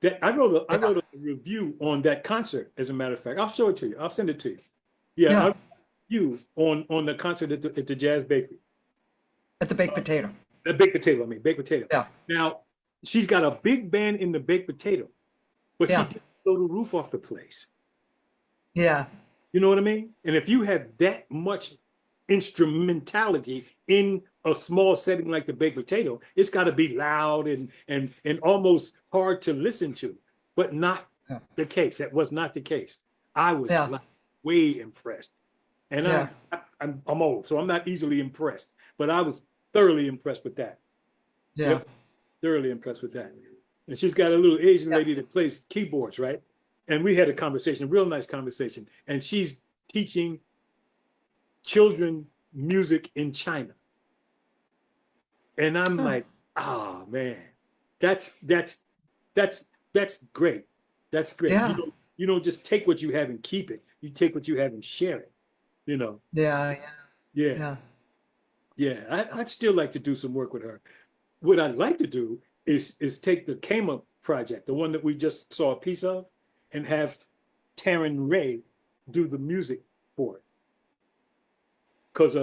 That I Yeah, wrote a review on that concert, as a matter of fact. I'll show it to you. I'll send it to you. Yeah, I yeah. wrote a review on the concert at the Jazz Bakery. At the Baked Potato. The baked potato, I mean, baked potato. Yeah, Now, she's got a big band in the baked potato, but she yeah, didn't blow the roof off the place. yeah, You know what I mean? And if you have that much instrumentality in a small setting like the baked potato, it's got to be loud and almost hard to listen to, but not yeah, the case. That was not the case. I was yeah, like way impressed, and yeah, I'm old, so I'm not easily impressed, but I was thoroughly impressed with that. yeah, Yep, thoroughly impressed with that. And she's got a little Asian yeah. lady that plays keyboards, right? And we had a conversation, a real nice conversation. And she's teaching children music in China. And I'm Huh. like, oh man, that's that's that's great. That's great. Yeah, You don't just take what you have and keep it. You take what you have and share it. You know, yeah, yeah, yeah, yeah. yeah. I'd still like to do some work with her. What I'd like to do is take the Kama project, the one that we just saw a piece of, and have Taryn Ray do the music for it. Because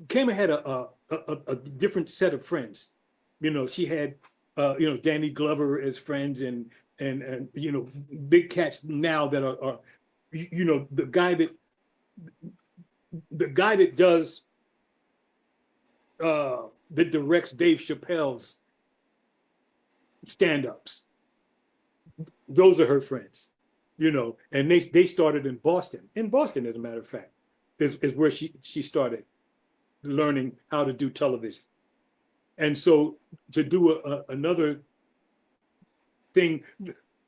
Kama had a different set of friends. You know, she had Danny Glover as friends, and you know, big cats now that are you know, the guy that does that directs Dave Chappelle's stand-ups. Those are her friends, you know, and they started in Boston. In Boston, as a matter of fact, is where she started learning how to do television. And so to do another thing,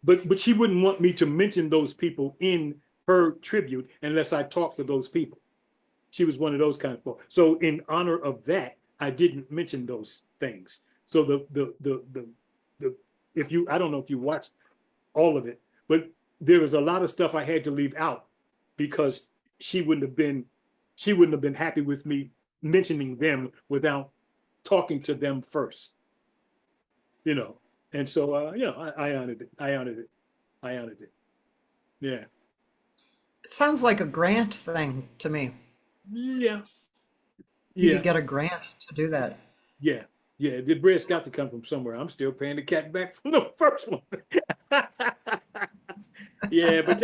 but she wouldn't want me to mention those people in her tribute unless I talked to those people. She was one of those kind of folks. So in honor of that, I didn't mention those things. So the if you, I don't know if you watched all of it, but there was a lot of stuff I had to leave out because she wouldn't have been she wouldn't have been happy with me mentioning them without talking to them first, you know. And so you know, I honored it. I honored it. I honored it. Yeah. It sounds like a grant thing to me. Yeah. You could Yeah. get a grant to do that. Yeah. Yeah. The bread's got to come from somewhere. I'm still paying the cat back from the first one. Yeah, but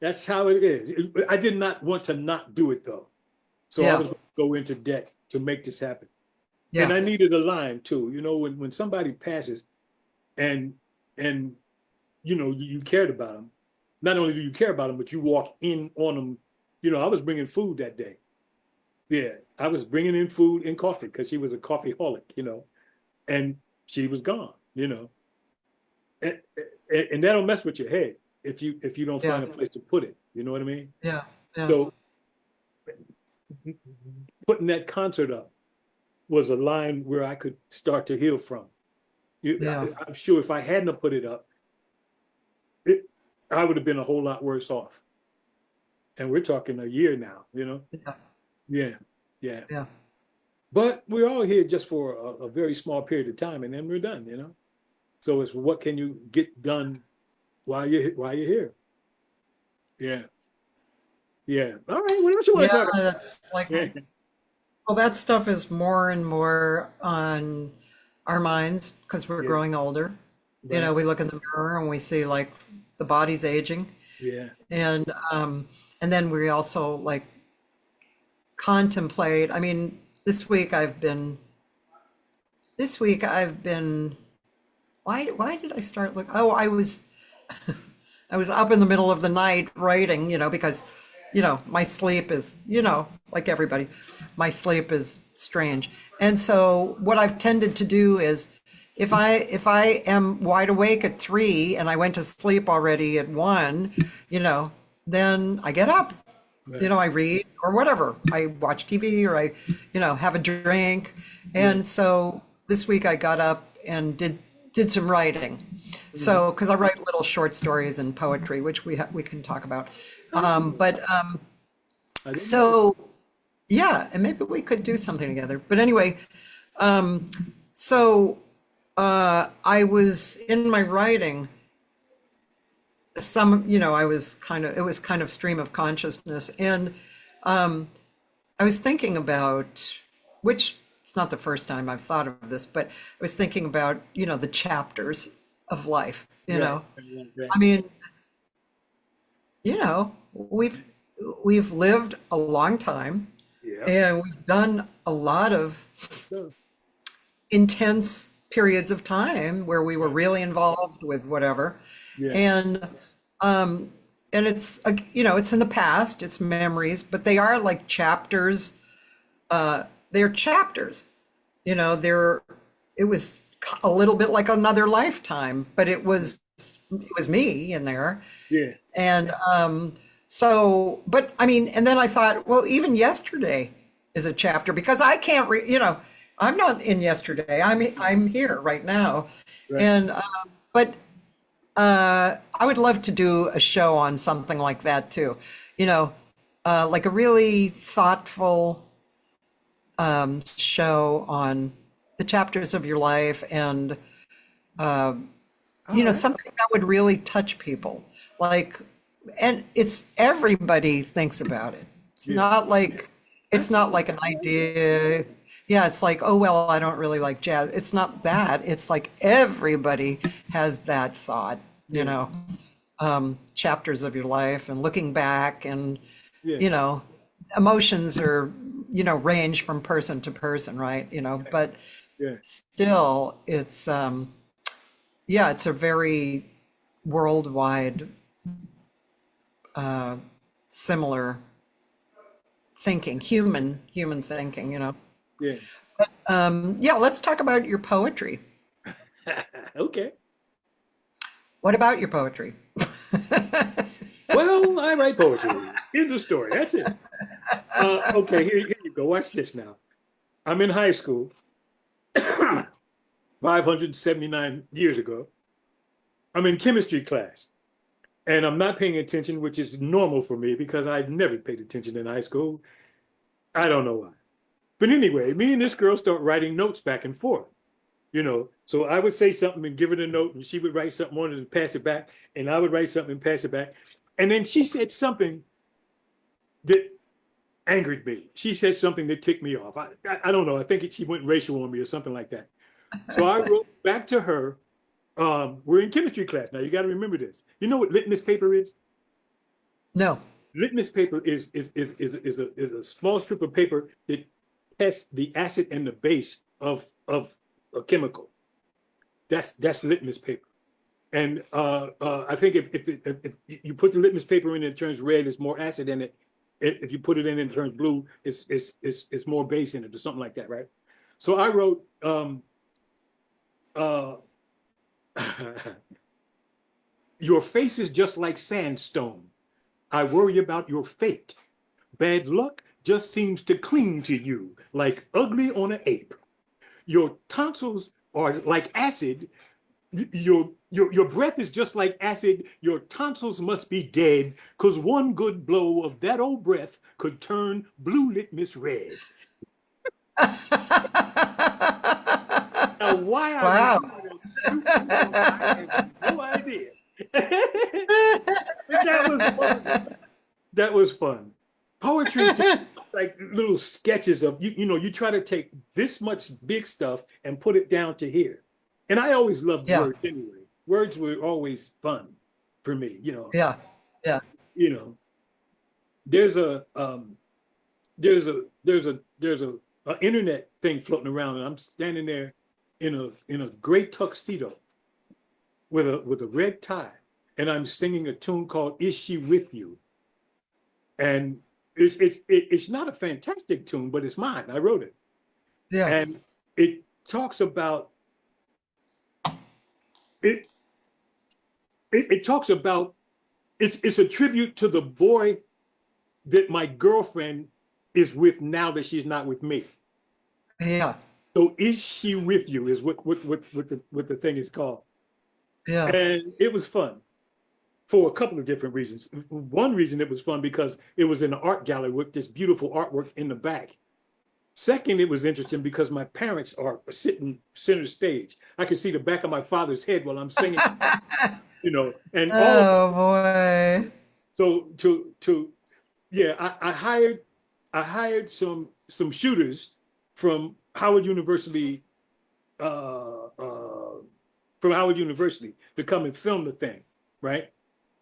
that's how it is. I did not want to not do it though. So I Yeah, was going to go into debt to make this happen. And yeah, I needed a line too. You know, when somebody passes and and you know you cared about them, not only do you care about them, but you walk in on them, you know, I was bringing food that day. Yeah, I was bringing in food and coffee because she was a coffeeholic, you know, and she was gone, you know, and, and that'll mess with your head if you don't find a place to put it. You know what I mean? Yeah. Yeah. So putting that concert up was a line where I could start to heal from. Yeah. I'm sure if I hadn't have put it up, I would have been a whole lot worse off. And we're talking a year now, you know? Yeah. Yeah, yeah. Yeah. But we're all here just for a very small period of time, and then we're done, you know? So it's what can you get done while you're here? Yeah. Yeah. All right. What else you want to talk about? That's like, Yeah. well, that stuff is more and more on our minds because we're growing older. You know, Right. we look in the mirror and we see like the body's aging, Yeah. and then we also like contemplate. I mean, this week I've been. Why did I start look? Oh, I was up in the middle of the night writing, you know, because, you know, my sleep is, you know, like everybody, my sleep is strange. And so what I've tended to do is if I am wide awake at 3 and I went to sleep already at 1, you know, then I get up, you know, I read or whatever. I watch TV or I, you know, have a drink. And so this week I got up and did some writing. So, because I write little short stories and poetry, which we can talk about. So yeah, and maybe we could do something together. But anyway, so I was in my writing. You know, it was kind of stream of consciousness, and I was thinking about, which it's not the first time I've thought of this, but I was thinking about, you know, the chapters of life, you know. I mean, you know, we've lived a long time, Yeah. and we've done a lot of intense periods of time where we were really involved with whatever. Yeah. And it's, you know, it's in the past, it's memories, but they are like chapters. They're chapters, you know, it was a little bit like another lifetime, but it was me in there. Yeah. And so, but I mean, and then I thought, well, even yesterday is a chapter because I can't you know, I'm not in yesterday. I'm here right now. Right. And but I would love to do a show on something like that too. You know, like a really thoughtful show on the chapters of your life and you know, something that would really touch people. Like, and it's everybody thinks about it. It's not like an idea. Yeah, it's like, oh well, I don't really like jazz. It's not that. It's like everybody has that thought, you know, chapters of your life and looking back and you know, emotions are, you know, range from person to person, right? You know, but still it's it's a very worldwide similar thinking, human thinking, you know. Yeah. Yeah, let's talk about your poetry. Okay. What about your poetry? Well, I write poetry. Here's the story. That's it. Okay, here you go. Watch this now. I'm in high school 579 years ago. I'm in chemistry class. And I'm not paying attention, which is normal for me because I never paid attention in high school. I don't know why. But anyway, me and this girl start writing notes back and forth. You know, so I would say something and give her the note, and she would write something on it and pass it back, and I would write something and pass it back. And then she said something that angered me. She said something that ticked me off. I don't know. I think she went racial on me or something like that. So I wrote back to her. We're in chemistry class now. You got to remember this. You know what litmus paper is? No. Litmus paper is a small strip of paper that tests the acid and the base of a chemical. That's litmus paper. And I think if you put the litmus paper in and it turns red, there's more acid in it, if you put it in and it turns blue, it's more bass in it or something like that, right? So I wrote, your face is just like sandstone. I worry about your fate. Bad luck just seems to cling to you like ugly on an ape. Your tonsils are like acid. Your breath is just like acid. Your tonsils must be dead, because one good blow of that old breath could turn blue litmus red. Now, why I Wow. remember that stupid song, I have no idea. But that was fun. That was fun. Poetry, like little sketches of you try to take this much big stuff and put it down to here. And I always loved words anyway. Words were always fun for me, Yeah. Yeah. There's a internet thing floating around, and I'm standing there in a gray tuxedo with a red tie, and I'm singing a tune called "Is She With You?" And it's not a fantastic tune, but it's mine. I wrote it. Yeah. And it talks about it. It talks about it's a tribute to the boy that my girlfriend is with now that she's not with me. Yeah. So is she with you is what the thing is called. Yeah. And it was fun for a couple of different reasons. One reason it was fun because it was in an art gallery with this beautiful artwork in the back. Second, it was interesting because my parents are sitting center stage. I could see the back of my father's head while I'm singing, and Oh boy. so I hired some shooters from Howard University, to come and film the thing, right?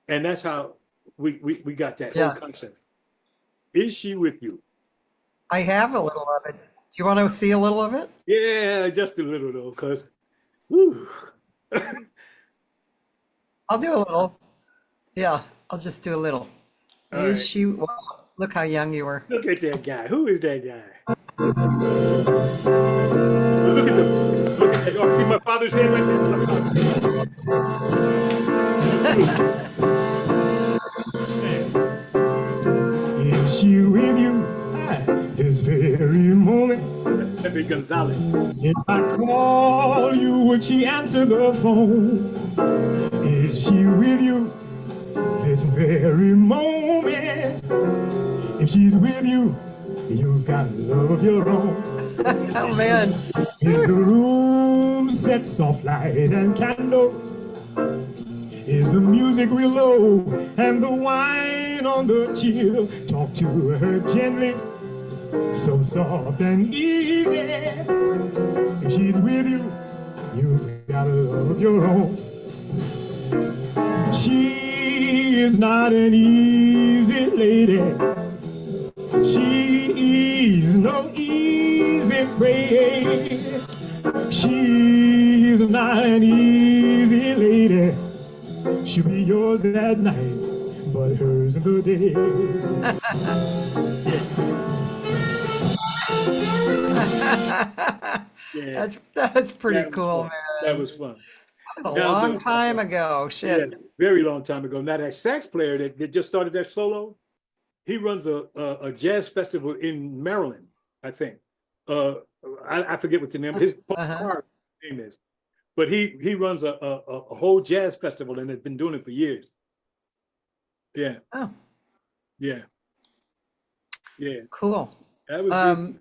And that's how we got that whole concept. Is she with you? I have a little of it. Do you want to see a little of it? Yeah, just a little though, because I'll do a little. Yeah, I'll just do a little. All Is right. she? Wow, look how young you were. Look at that guy. Who is that guy? Look at that. Oh, see my father's head right there? My father's head. Is she with you this very moment? That's Pepe Gonzalez. If I call you, would she answer the phone? Is she with you this very moment? If she's with you, you've got love of your own. Oh man. Is the room set soft light and candles? Is the music real low and the wine on the chill? Talk to her gently, so soft and easy. If she's with you, you've got a love of your own. She is not an easy lady. She is no easy prey. She's not an easy lady. She'll be yours at night, but hers in the day. Yeah, That's pretty that was cool, fun. man. That was fun. A Now, long time ago. Yeah, Shit. very long time ago. Now that sax player that just started that solo, he runs a jazz festival in Maryland, I think. I forget what the name his name is, but he runs a whole jazz festival and has been doing it for years. Yeah. Oh, Yeah. cool. That was good.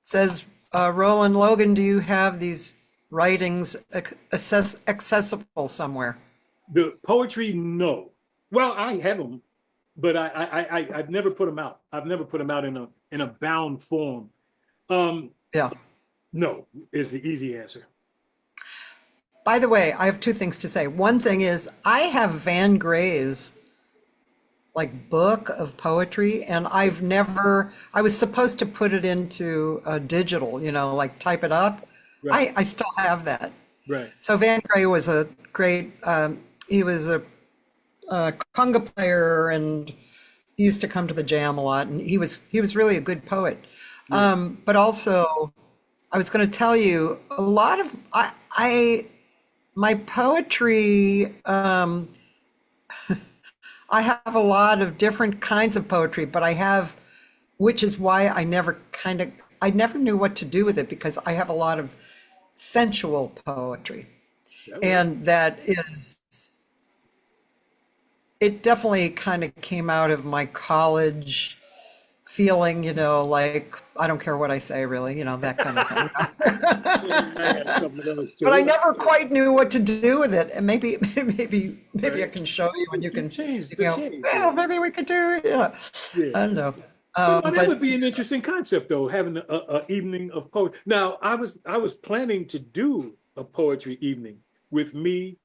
Says Roland Logan, do you have these writings accessible somewhere? The poetry, no. Well, I have them, but I've never put them out. I've never put them out in a bound form. Yeah. No is the easy answer. By the way, I have two things to say. One thing is I have Van Gray's book of poetry, and I was supposed to put it into digital, type it up. Right. I still have that. Right. So Van Gray was a great, he was a conga player and, he used to come to the jam a lot, and he was really a good poet. But also, I was going to tell you a lot of my poetry. I have a lot of different kinds of poetry, but which is why I never knew what to do with it, because I have a lot of sensual poetry. And it definitely kind of came out of my college feeling, like, I don't care what I say, really, that kind of thing. But I never quite knew what to do with it. And maybe I can show you, and you can well, maybe we could do, I don't know. That would be an interesting concept, though, having a evening of poetry. Now, I was planning to do a poetry evening with me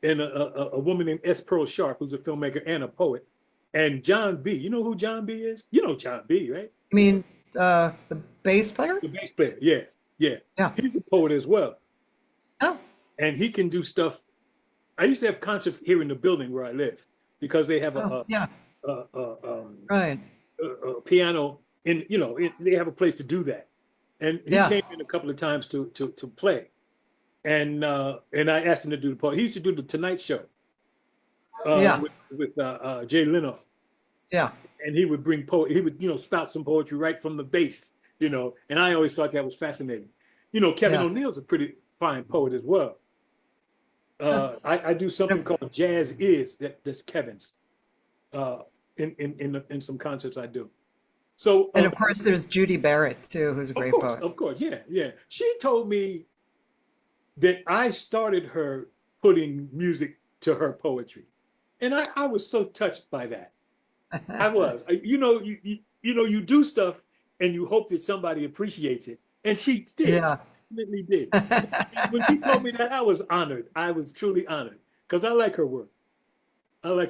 and a woman named S. Pearl Sharp, who's a filmmaker and a poet, and John B. You know who John B. is? You know John B., right? I mean, the bass player? The bass player, yeah. He's a poet as well. Oh. And he can do stuff. I used to have concerts here in the building where I live, because they have right. A piano they have a place to do that. And he came in a couple of times to play. And I asked him to do the poet. He used to do the Tonight Show with Jay Leno. Yeah. And he would bring he would, spout some poetry right from the bass, and I always thought that was fascinating. Kevin O'Neill's a pretty fine poet as well. I do something called Jazz Is, that's Kevin's. In some concerts I do. So and of course there's Judy Barrett too, who's a great poet. Of course, yeah. She told me that I started her putting music to her poetry, and I was so touched by that. I was. You do stuff and you hope that somebody appreciates it, and she did. Yeah. She definitely did. When she told me that, I was honored. I was truly honored, because I like her work. I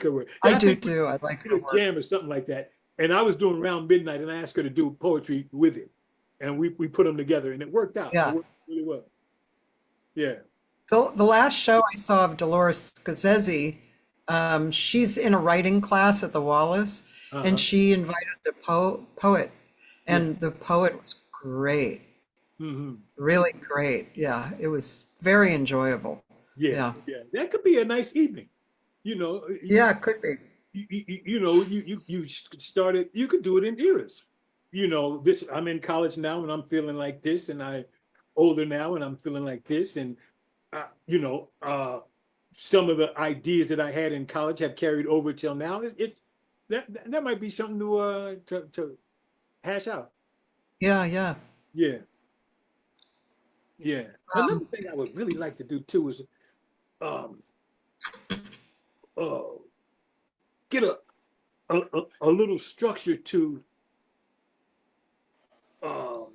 do too. I like her work. Jam or something like that. And I was doing Around Midnight, and I asked her to do poetry with it, and we put them together, and it worked out. Yeah. It worked really well. Yeah. So the last show I saw of Dolores Scozzesi, she's in a writing class at the Wallace, and she invited the poet, and the poet was great. Mm-hmm. Really great. Yeah, it was very enjoyable. Yeah. That could be a nice evening. It could be. You started. You could do it in eras. I'm in college now, and I'm feeling like this, and I'm older now, and I'm feeling like this, and some of the ideas that I had in college have carried over till now. That might be something to hash out. Yeah. Another thing I would really like to do too is get a little structure to a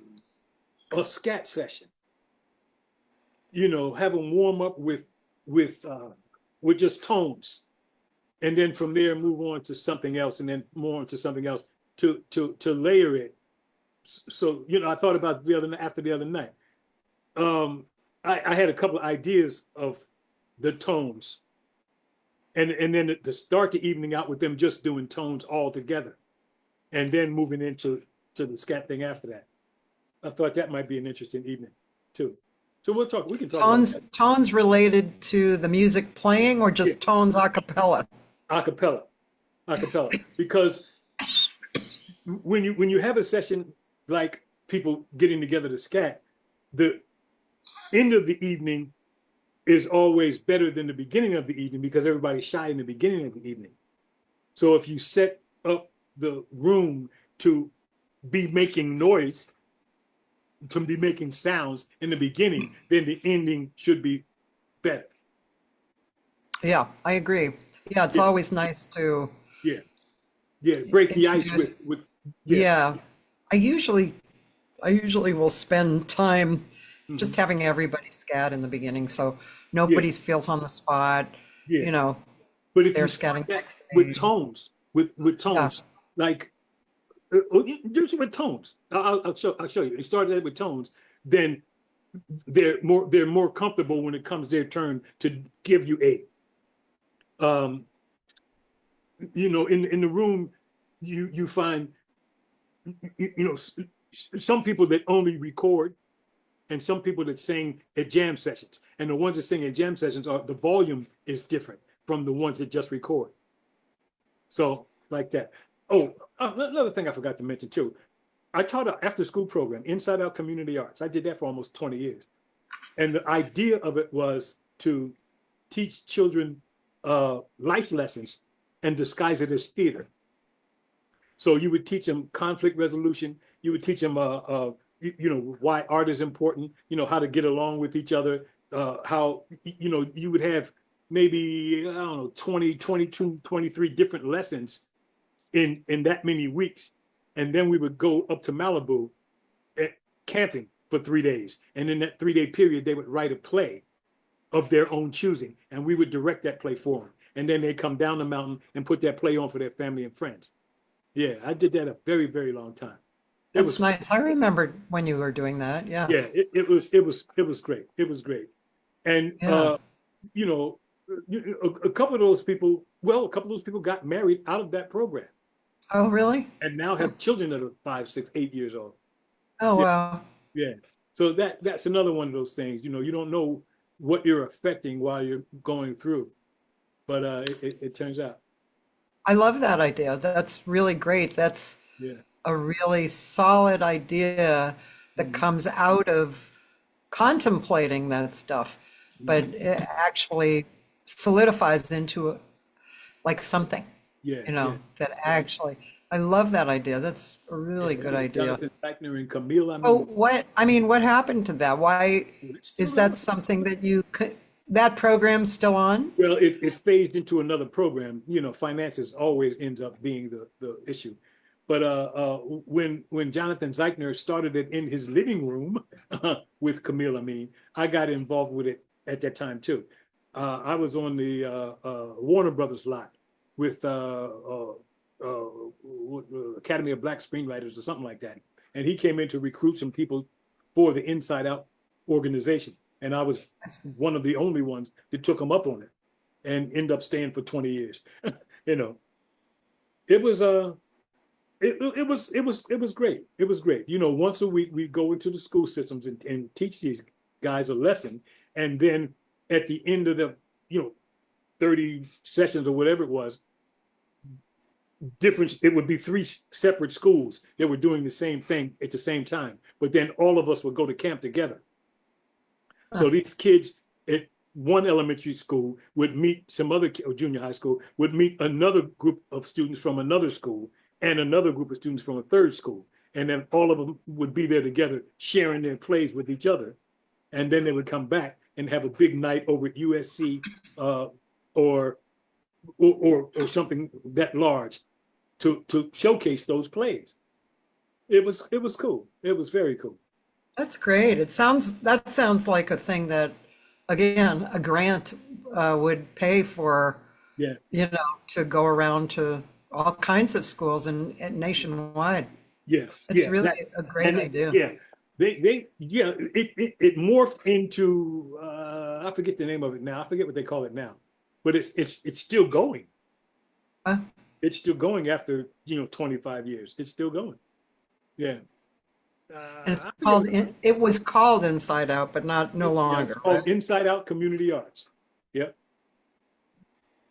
scat session. Have them warm up with just tones, and then from there move on to something else, and then more into something else to layer it. So I thought about after the other night. I had a couple of ideas of the tones. And then to start the evening out with them just doing tones all together, and then moving into the scat thing after that. I thought that might be an interesting evening too. So we can talk tones, about that. Tones related to the music playing, or just tones a cappella? A cappella. Because when you have a session like people getting together to scat, the end of the evening is always better than the beginning of the evening, because everybody's shy in the beginning of the evening. So if you set up the room to be making noise, to be making sounds in the beginning, then the ending should be better. Yeah, I agree. Yeah, it's always nice to break the ice with I usually will spend time just having everybody scat in the beginning, so nobody feels on the spot. But if they're you scatting with tones, like just with tones, I'll show you. They started with tones, then they're more comfortable when it comes their turn to give you a. In the room, you find, some people that only record, and some people that sing at jam sessions. And the ones that sing at jam sessions the volume is different from the ones that just record. So like that. Oh, another thing I forgot to mention too. I taught an after school program, Inside Out Community Arts. I did that for almost 20 years. And the idea of it was to teach children life lessons and disguise it as theater. So you would teach them conflict resolution. You would teach them, why art is important, how to get along with each other, how, you would have maybe, I don't know, 20, 22, 23 different lessons in that many weeks. And then we would go up to Malibu camping for 3 days. And in that 3-day period, they would write a play of their own choosing. And we would direct that play for them. And then they come down the mountain and put that play on for their family and friends. Yeah, I did that a very, very long time. That's nice. I remember when you were doing that. Yeah. Yeah, it was great. It was great. And, Yeah. a couple of those people got married out of that program Oh, really? and now have children that are 5, 6, 8 years old. Oh, Yeah. wow. Yeah. So that's another one of those things, you don't know what you're affecting while you're going through, but it turns out. I love that idea. That's really great. That's Yeah. a really solid idea that comes out of contemplating that stuff, but it actually solidifies into like something, Yeah. that actually, I love that idea. That's a really good idea. Jonathan Eichner and Camille, Oh, what happened to that? Why it's still is that something that you could, that program's still on? Well, it phased into another program. Finances always ends up being the issue. But when Jonathan Zeichner started it in his living room with Camille Amin, I got involved with it at that time too. I was on the Warner Brothers lot with Academy of Black Screenwriters or something like that. And he came in to recruit some people for the Inside Out organization. And I was one of the only ones that took him up on it and ended up staying for 20 years. It was it was great. It was great. Once a week we go into the school systems and teach these guys a lesson. And then at the end of the 30 sessions or whatever it was, it would be 3 separate schools that were doing the same thing at the same time. But then all of us would go to camp together. So these kids at one elementary school would meet some other, or junior high school, would meet another group of students from another school and another group of students from a third school. And then all of them would be there together, sharing their plays with each other. And then they would come back and have a big night over at USC or something that large to showcase those plays. It was cool. It was very cool. That's great. That sounds like a thing that, again, a grant would pay for, Yeah. to go around to all kinds of schools and nationwide. Yes. It's really a great idea. Yeah. It morphed into I forget the name of it now. I forget what they call it now, but it's still going. Huh? It's still going after 25 years. It's still going. Yeah. And it's called, it was called Inside Out, but no Yeah, longer, it's called right? Inside Out Community Arts. Yep.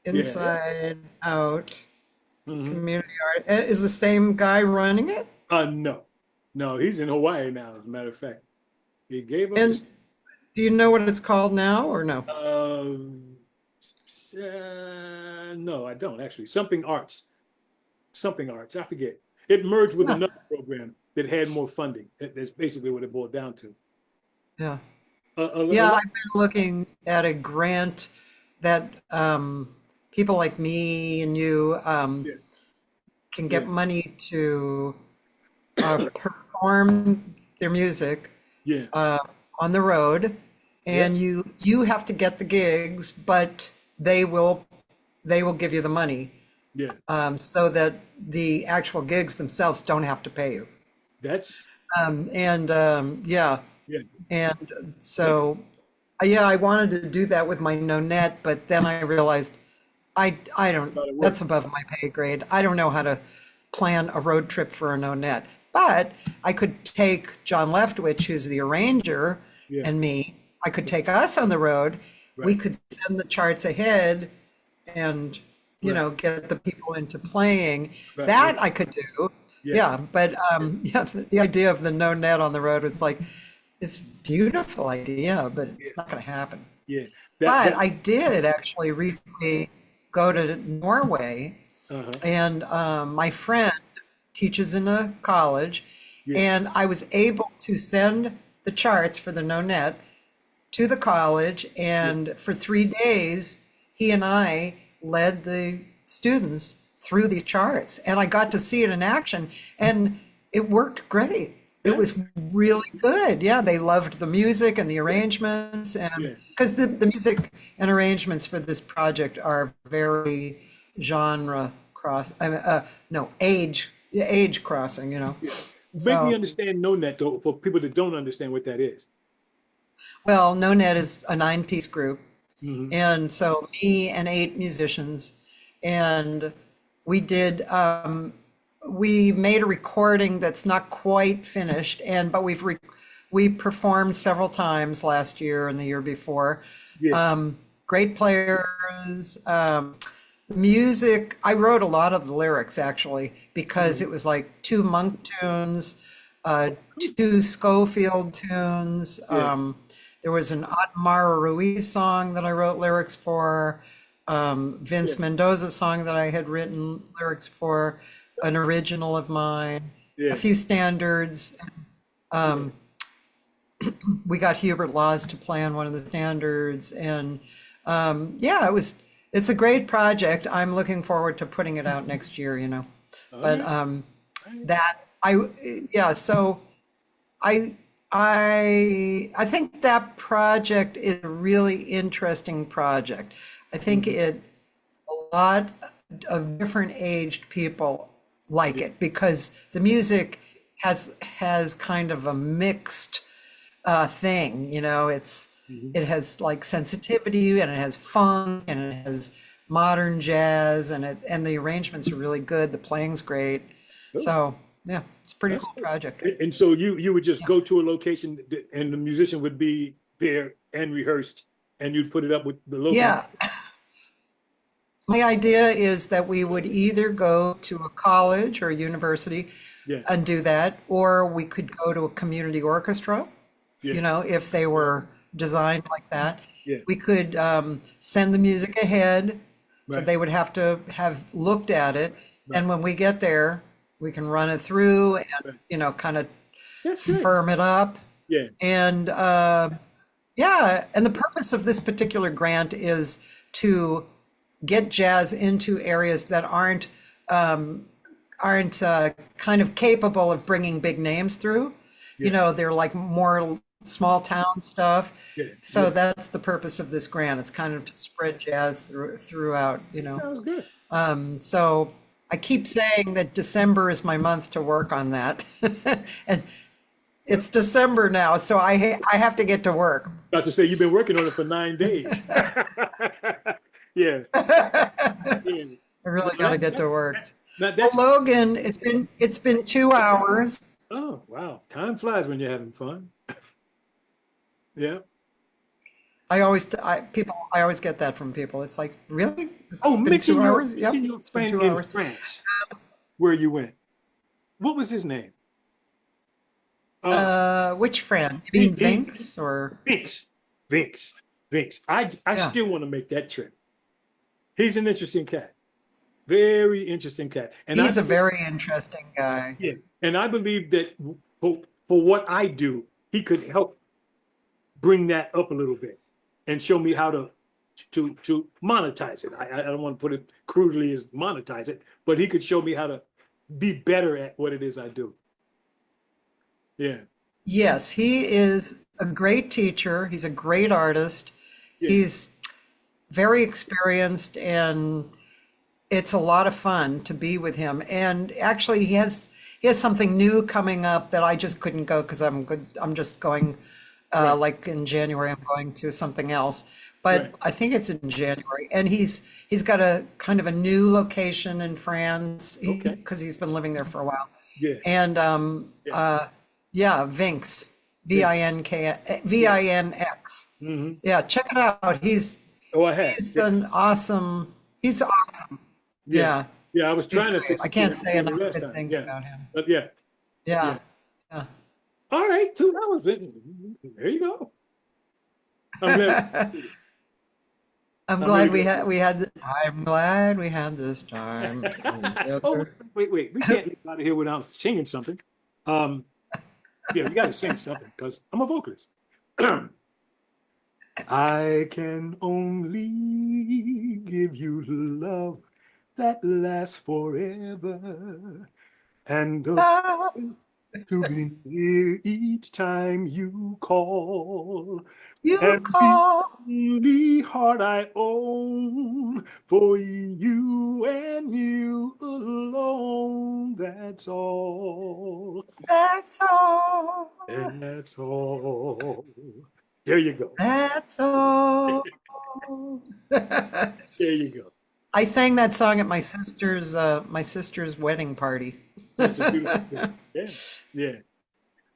Inside Out Mhm. Community Art. Is the same guy running it? No, he's in Hawaii now. As a matter of fact, he gave up. And do you know what it's called now or no? No, I don't actually. Something Arts. I forget. It merged with Huh. another program that had more funding. That's basically what it boiled down to. Yeah. A Yeah, lot- I've been looking at a grant that people like me and you Yeah. can get Yeah. money to perform their music yeah, on the road, and you have to get the gigs, but they will give you the money yeah. so that the actual gigs themselves don't have to pay you. That's Yeah. yeah. And so, I wanted to do that with my Nonette, but then I realized I don't, Gotta work. that's above my pay grade. I don't know how to plan a road trip for a no-net. But I could take John Leftwich, who's the arranger, Yeah. and me. I could take us on the road. We Right. could send the charts ahead and, you know, get the people into playing. Right, That right. I could do. Yeah. Yeah, but yeah, the idea of the no net on the road was like, it's a beautiful idea, but it's not going to happen. Yeah. But I did actually recently go to Norway, Uh-huh. and my friend teaches in a college, Yeah. and I was able to send the charts for the no net to the college, and for 3 days, he and I led the students through these charts, and I got to see it in action, and it worked great. It was really good. Yeah, they loved the music and the arrangements, and Yeah. because the music and arrangements for this project are very genre cross. No, age crossing. You know. Make So- me understand no net though, for people that don't understand what that is. Well, No Net is a 9-piece group. Mhm. And so me and 8 musicians, and we did, we made a recording that's not quite finished, but we performed several times last year and the year before. Yeah. Great players, music. I wrote a lot of the lyrics actually, because it was like 2 Monk tunes, 2 Schofield tunes. Yeah. There was an Otmar Ruiz song that I wrote lyrics for, Vince Yeah. Mendoza song that I had written lyrics for, an original of mine, Yeah. a few standards. We got Hubert Laws to play on one of the standards, and yeah, it's a great project. I'm looking forward to putting it out next year, you know. But so I think that project is a really interesting project. I think a lot of different aged people like it, because the music has kind of a mixed thing, you know. It has like sensitivity, and it has funk, and it has modern jazz, and the arrangements are really good. The playing's great. So yeah, it's a pretty cool project. And so you would just go to a location and the musician would be there and rehearsed, and you'd put it up with the local. Yeah. My idea is that we would either go to a college or a university Yeah. and do that, or we could go to a community orchestra, Yeah. you know, if they were designed like that. Yeah. We could send the music ahead, so Right. they would have to have looked at it. And when we get there, we can run it through and, Right. you know, kind of That's good. firm it up. Yeah. And yeah, and the purpose of this particular grant is to get jazz into areas that aren't kind of capable of bringing big names through. You know, they're like more small town stuff. Yeah. So that's the purpose of this grant. It's kind of to spread jazz throughout, you know. Sounds good. So I keep saying that December is my month to work on that. And it's December now, so I have to get to work. About to say you've been working on it for 9 days. Yeah. Yeah. I really got to get to work. Now that's, Logan, it's been 2 hours. oh wow, time flies when you're having fun. Yeah. I always get that from people. It's like, really? It's Oh, been mixing 2 your, hours? Yep, mixing your it's been friend 2 in hours. France, where you went. What was his name? Which friend? You mean He- Vinks or? Vinks. I Yeah. still want to make that trip. He's an interesting cat. Very interesting cat. And He's a very interesting guy. yeah, and I believe that for what I do, he could help bring that up a little bit and show me how to monetize it. I don't want to put it crudely as monetize it, but he could show me how to be better at what it is I do. Yeah. Yes, he is a great teacher. He's a great artist. Yeah. He's very experienced, and it's a lot of fun to be with him. And actually, he has something new coming up that I just couldn't go because I'm just going like in January. I'm going to something else. but Right. I think it's in January. And he's got a kind of a new location in France Okay. because he's been living there for a while. Yeah. And Yeah. yeah, Vinx, Yeah. Vinx. Hmm. Yeah, check it out. Oh, I have. He's Yeah. an awesome. He's awesome. Yeah. Yeah, Yeah. I was he's trying to great. fix I it can't to say the enough last good time. things Yeah. about him. But yeah. Yeah, Yeah. yeah. All right. 2 hours. There you go. I'm glad. I'm I'm really glad glad. I'm glad we had this time Oh, together. wait. We can't get out of here without singing something. Um, yeah, we got to sing something because I'm a vocalist. I can only give you love that lasts forever, and a Ah, place to be near each time you call. you And the call, only heart I own for you and you alone. That's all. that's all. And that's all. There you go. That's all. There you go. I sang that song at my sister's wedding party. That's a beautiful thing. Yeah. Yeah.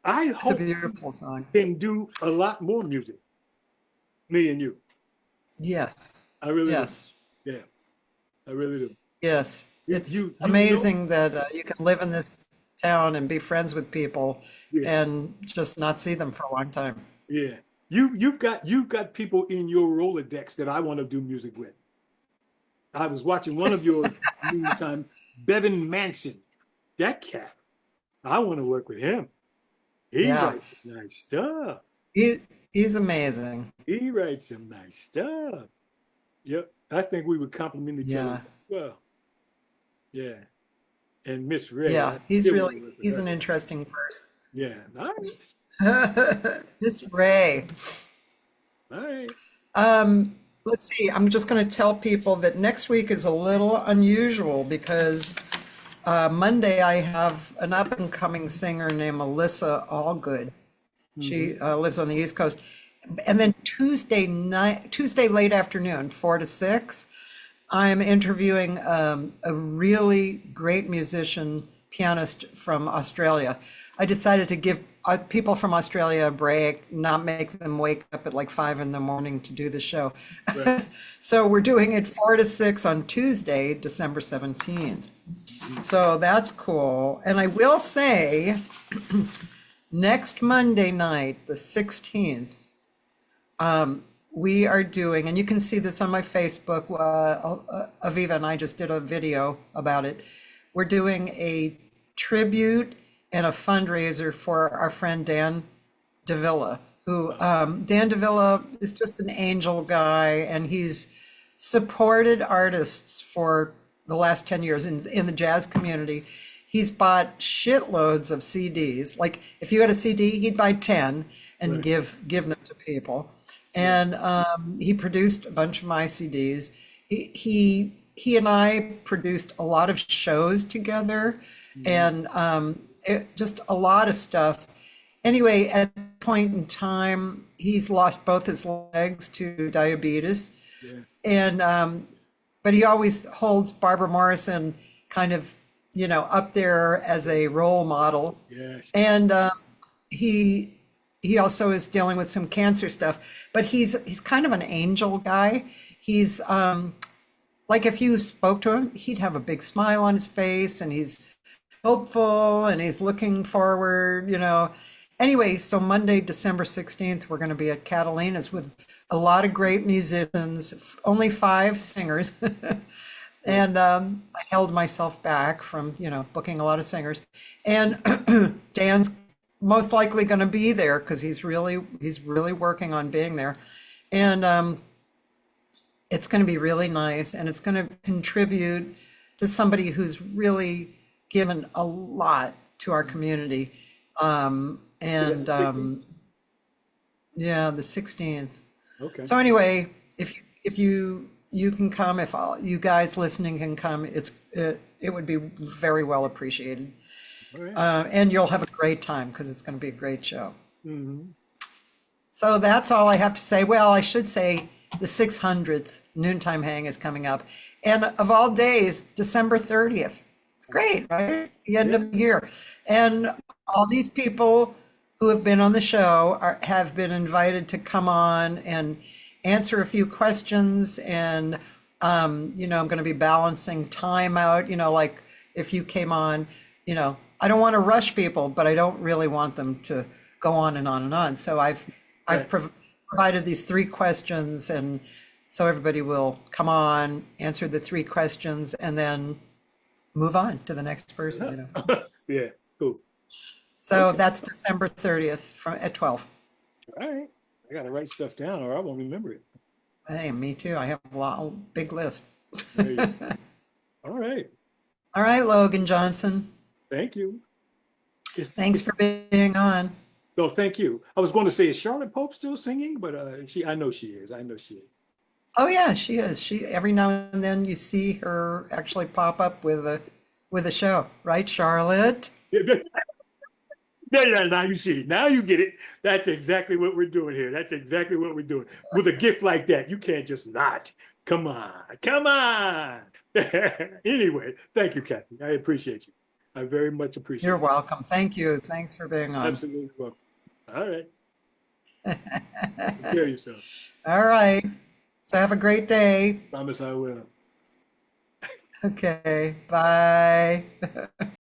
I It's a hope beautiful song. we can do a lot more music. Me and you. Yes, I really do. yes, Yeah. I really do. yes. It's You know. amazing that you can live in this town and be friends with people Yeah. and just not see them for a long time. Yeah. You've got people in your Rolodex that I want to do music with. I was watching one of your Noontime, Bevan Manson. That cat. I want to work with him. He Yeah, writes some nice stuff. he's amazing. He writes some nice stuff. Yep. I think we would complement each other Yeah, well. Yeah. And Miss Ray, yeah. I still want to work with He's her. an interesting person. Yeah. All right. It's Ray. All right. Let's see. I'm just going to tell people that next week is a little unusual because Monday I have an up and coming singer named Alyssa Allgood. She lives on the East Coast. And then Tuesday late afternoon, 4 to 6, I'm interviewing a really great musician, pianist from Australia. I decided to give people from Australia a break, not make them wake up at like 5 in the morning to do the show. Right. So we're doing it 4 to 6 on Tuesday, December 17th. So that's cool. And I will say, next Monday night, the 16th, we are doing, and you can see this on my Facebook, Aviva and I just did a video about it. We're doing a tribute and a fundraiser for our friend Dan Davila, who Dan Davila is just an angel guy, and he's supported artists for the last 10 years in the jazz community. He's bought shitloads of CDs. Like if you had a CD, he'd buy 10 and Right. give them to people. And he produced a bunch of my CDs. He and I produced a lot of shows together, and just a lot of stuff. Anyway, at that point in time, he's lost both his legs to diabetes, Yeah. and but he always holds Barbara Morrison kind of, up there as a role model. Yes. And he also is dealing with some cancer stuff, but he's kind of an angel guy. He's like if you spoke to him, he'd have a big smile on his face, and he's hopeful, and he's looking forward. Anyway, so Monday, December 16th, we're going to be at Catalina's with a lot of great musicians, only 5 singers. And I held myself back from, booking a lot of singers. And Dan's most likely going to be there because he's really working on being there. And it's going to be really nice, and it's going to contribute to somebody who's really given a lot to our community. That's the 16th? Yeah, the 16th. Okay. So anyway, if you can come, if all you guys listening can come, it would be very well appreciated. All right. And you'll have a great time because it's going to be a great show. Mhm. So that's all I have to say. Well, I should say the 600th Noontime Hang is coming up. And of all days, December 30th. It's great, right? The end of the year. And all these people who have been on the show have been invited to come on and answer a few questions. And, I'm going to be balancing time out, like if you came on, I don't want to rush people, but I don't really want them to go on and on and on. So I've provided these 3 questions, and so everybody will come on, answer the 3 questions, and then move on to the next person. Yeah, cool. So that's December 30th at 12. All right. I got to write stuff down or I won't remember it. Hey, me too. I have a big list. There you go. All right. All right, Logan Johnson. Thank you. Thanks for being on. No, thank you. I was going to say, is Charlotte Pope still singing? But I know she is. I know she is. Oh yeah, she is. She every now and then you see her actually pop up with a show, right, Charlotte? Yeah, now you see. Now you get it. That's exactly what we're doing here. That's exactly what we're doing. With a gift like that, you can't just not. Come on. Come on. Anyway, thank you, Cathy. I appreciate you. I very much appreciate You're you. welcome. Thank you. Thanks for being on. Absolutely welcome. All right. Take care of yourself. All right. So have a great day. Promise I will. Okay. Bye.